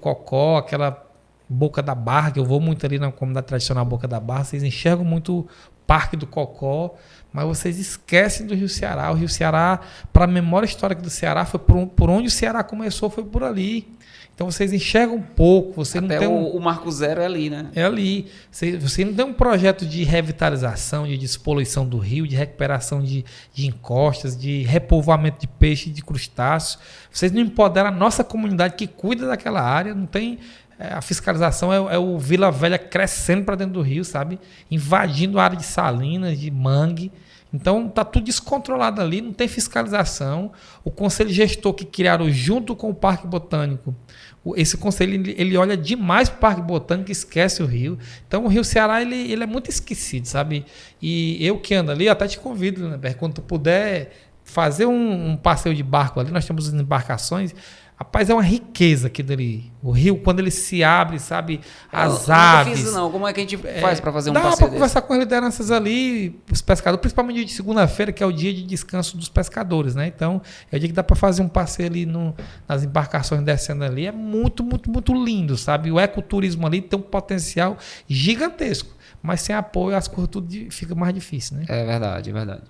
Cocó, aquela Boca da Barra, que eu vou muito ali na comunidade tradicional Boca da Barra, vocês enxergam muito o Parque do Cocó, mas vocês esquecem do Rio Ceará. O Rio Ceará, para a memória histórica do Ceará, foi por onde o Ceará começou, foi por ali. Então vocês enxergam um pouco. Você até não tem o Marco Zero é ali, né? É ali. Você não tem um projeto de revitalização, de despoluição do rio, de recuperação de encostas, de repovoamento de peixe e de crustáceos. Vocês não empoderam a nossa comunidade que cuida daquela área, não tem... A fiscalização é o Vila Velha crescendo para dentro do rio, sabe? Invadindo a área de salinas, de mangue. Então, está tudo descontrolado ali, não tem fiscalização. O conselho gestor que criaram junto com o Parque Botânico, esse conselho ele olha demais para o Parque Botânico e esquece o rio. Então, o Rio Ceará ele é muito esquecido, sabe? E eu que ando ali, até te convido, né, quando tu puder fazer um passeio de barco ali, nós temos embarcações. Rapaz, é uma riqueza aqui dali. O rio, quando ele se abre, sabe, as aves... Não fiz não. Como é que a gente faz para fazer um passeio desse? Dá para conversar com as lideranças ali, os pescadores, principalmente de segunda-feira, que é o dia de descanso dos pescadores, né? Então, é o dia que dá para fazer um passeio ali nas embarcações descendo ali. É muito, muito, muito lindo, sabe? O ecoturismo ali tem um potencial gigantesco. Mas sem apoio, as coisas tudo fica mais difícil, né? É verdade, é verdade.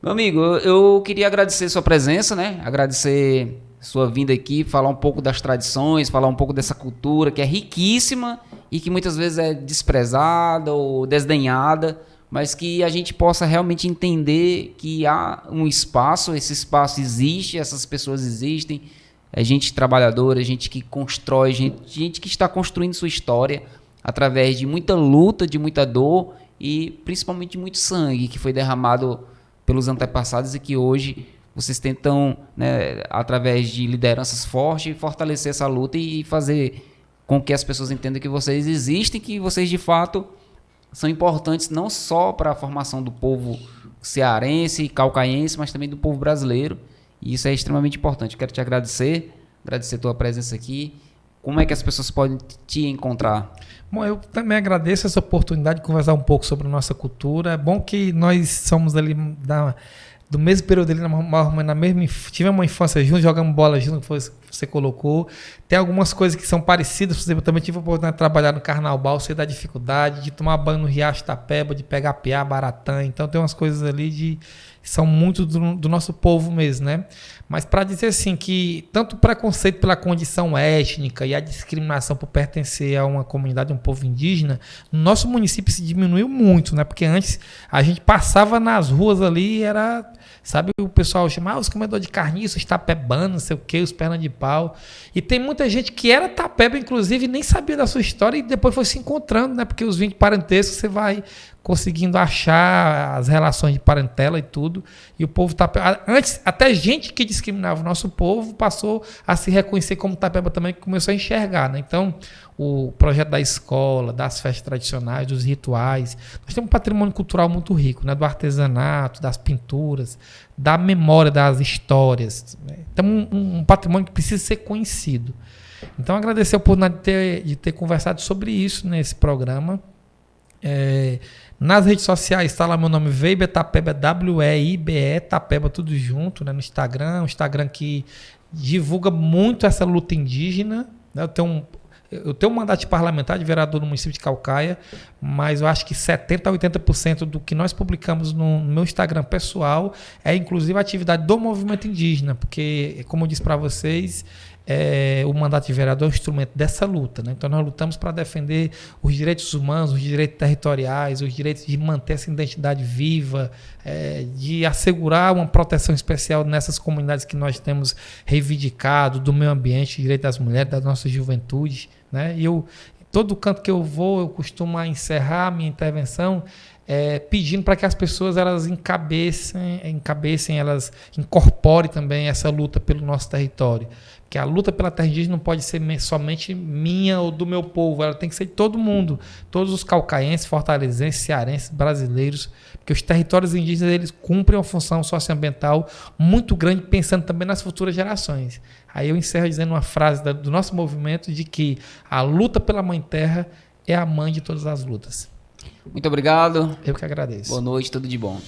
Meu amigo, eu queria agradecer sua presença, né? Agradecer sua vinda aqui, falar um pouco das tradições, falar um pouco dessa cultura que é riquíssima e que muitas vezes é desprezada ou desdenhada, mas que a gente possa realmente entender que há um espaço, esse espaço existe, essas pessoas existem, é gente trabalhadora, gente que constrói, gente que está construindo sua história através de muita luta, de muita dor e principalmente de muito sangue que foi derramado pelos antepassados e que hoje vocês tentam, né, através de lideranças fortes, fortalecer essa luta e fazer com que as pessoas entendam que vocês existem, que vocês de fato são importantes não só para a formação do povo cearense, calcaense, mas também do povo brasileiro. E isso é extremamente importante. Quero te agradecer a tua presença aqui. Como é que as pessoas podem te encontrar? Bom, eu também agradeço essa oportunidade de conversar um pouco sobre a nossa cultura. É bom que nós somos ali do mesmo período ali, tivemos uma infância juntos, jogamos bola junto, que você colocou. Tem algumas coisas que são parecidas, por exemplo, eu também tive a oportunidade de trabalhar no Carnaval, sei da dificuldade, de tomar banho no Riacho Tapeba, de pegar piá, baratã, então tem umas coisas ali que são muito do nosso povo mesmo, né? Mas para dizer assim que tanto o preconceito pela condição étnica e a discriminação por pertencer a uma comunidade, um povo indígena, no nosso município se diminuiu muito, né? Porque antes a gente passava nas ruas ali e era, sabe, o pessoal chamava os comedores de carniça, os tapebanos, não sei o que, os pernas de pau. E tem muita gente que era tapeba, inclusive, e nem sabia da sua história e depois foi se encontrando, né? Porque os vínculos parentescos você vai conseguindo achar as relações de parentela e tudo. E o povo tapeba, antes, até gente que discriminava o nosso povo passou a se reconhecer como tapeba também, que começou a enxergar, né? Então, o projeto da escola, das festas tradicionais, dos rituais. Nós temos um patrimônio cultural muito rico, né? Do artesanato, das pinturas, da memória das histórias. Né? Então, um patrimônio que precisa ser conhecido. Então, agradecer a oportunidade de ter conversado sobre isso nesse programa. Nas redes sociais está lá meu nome, Weiber Tapeba, W-E-I-B-E, Tapeba, tudo junto, né? No Instagram, um Instagram que divulga muito essa luta indígena. Né? Eu tenho um mandato de parlamentar, de vereador no município de Caucaia, mas eu acho que 70% a 80% do que nós publicamos no meu Instagram pessoal é inclusive a atividade do movimento indígena, porque, como eu disse para vocês, o mandato de vereador é um instrumento dessa luta. Né? Então nós lutamos para defender os direitos humanos, os direitos territoriais, os direitos de manter essa identidade viva, de assegurar uma proteção especial nessas comunidades que nós temos reivindicado, do meio ambiente, direito das mulheres, da nossa juventude. Né? E todo canto que eu vou, eu costumo encerrar a minha intervenção pedindo para que as pessoas elas encabecem, elas incorporem também essa luta pelo nosso território. Porque a luta pela terra indígena não pode ser somente minha ou do meu povo, ela tem que ser de todo mundo, todos os caucaenses, fortalezenses, cearenses, brasileiros, porque os territórios indígenas eles cumprem uma função socioambiental muito grande, pensando também nas futuras gerações. Aí eu encerro dizendo uma frase do nosso movimento de que a luta pela mãe terra é a mãe de todas as lutas. Muito obrigado. Eu que agradeço. Boa noite, tudo de bom.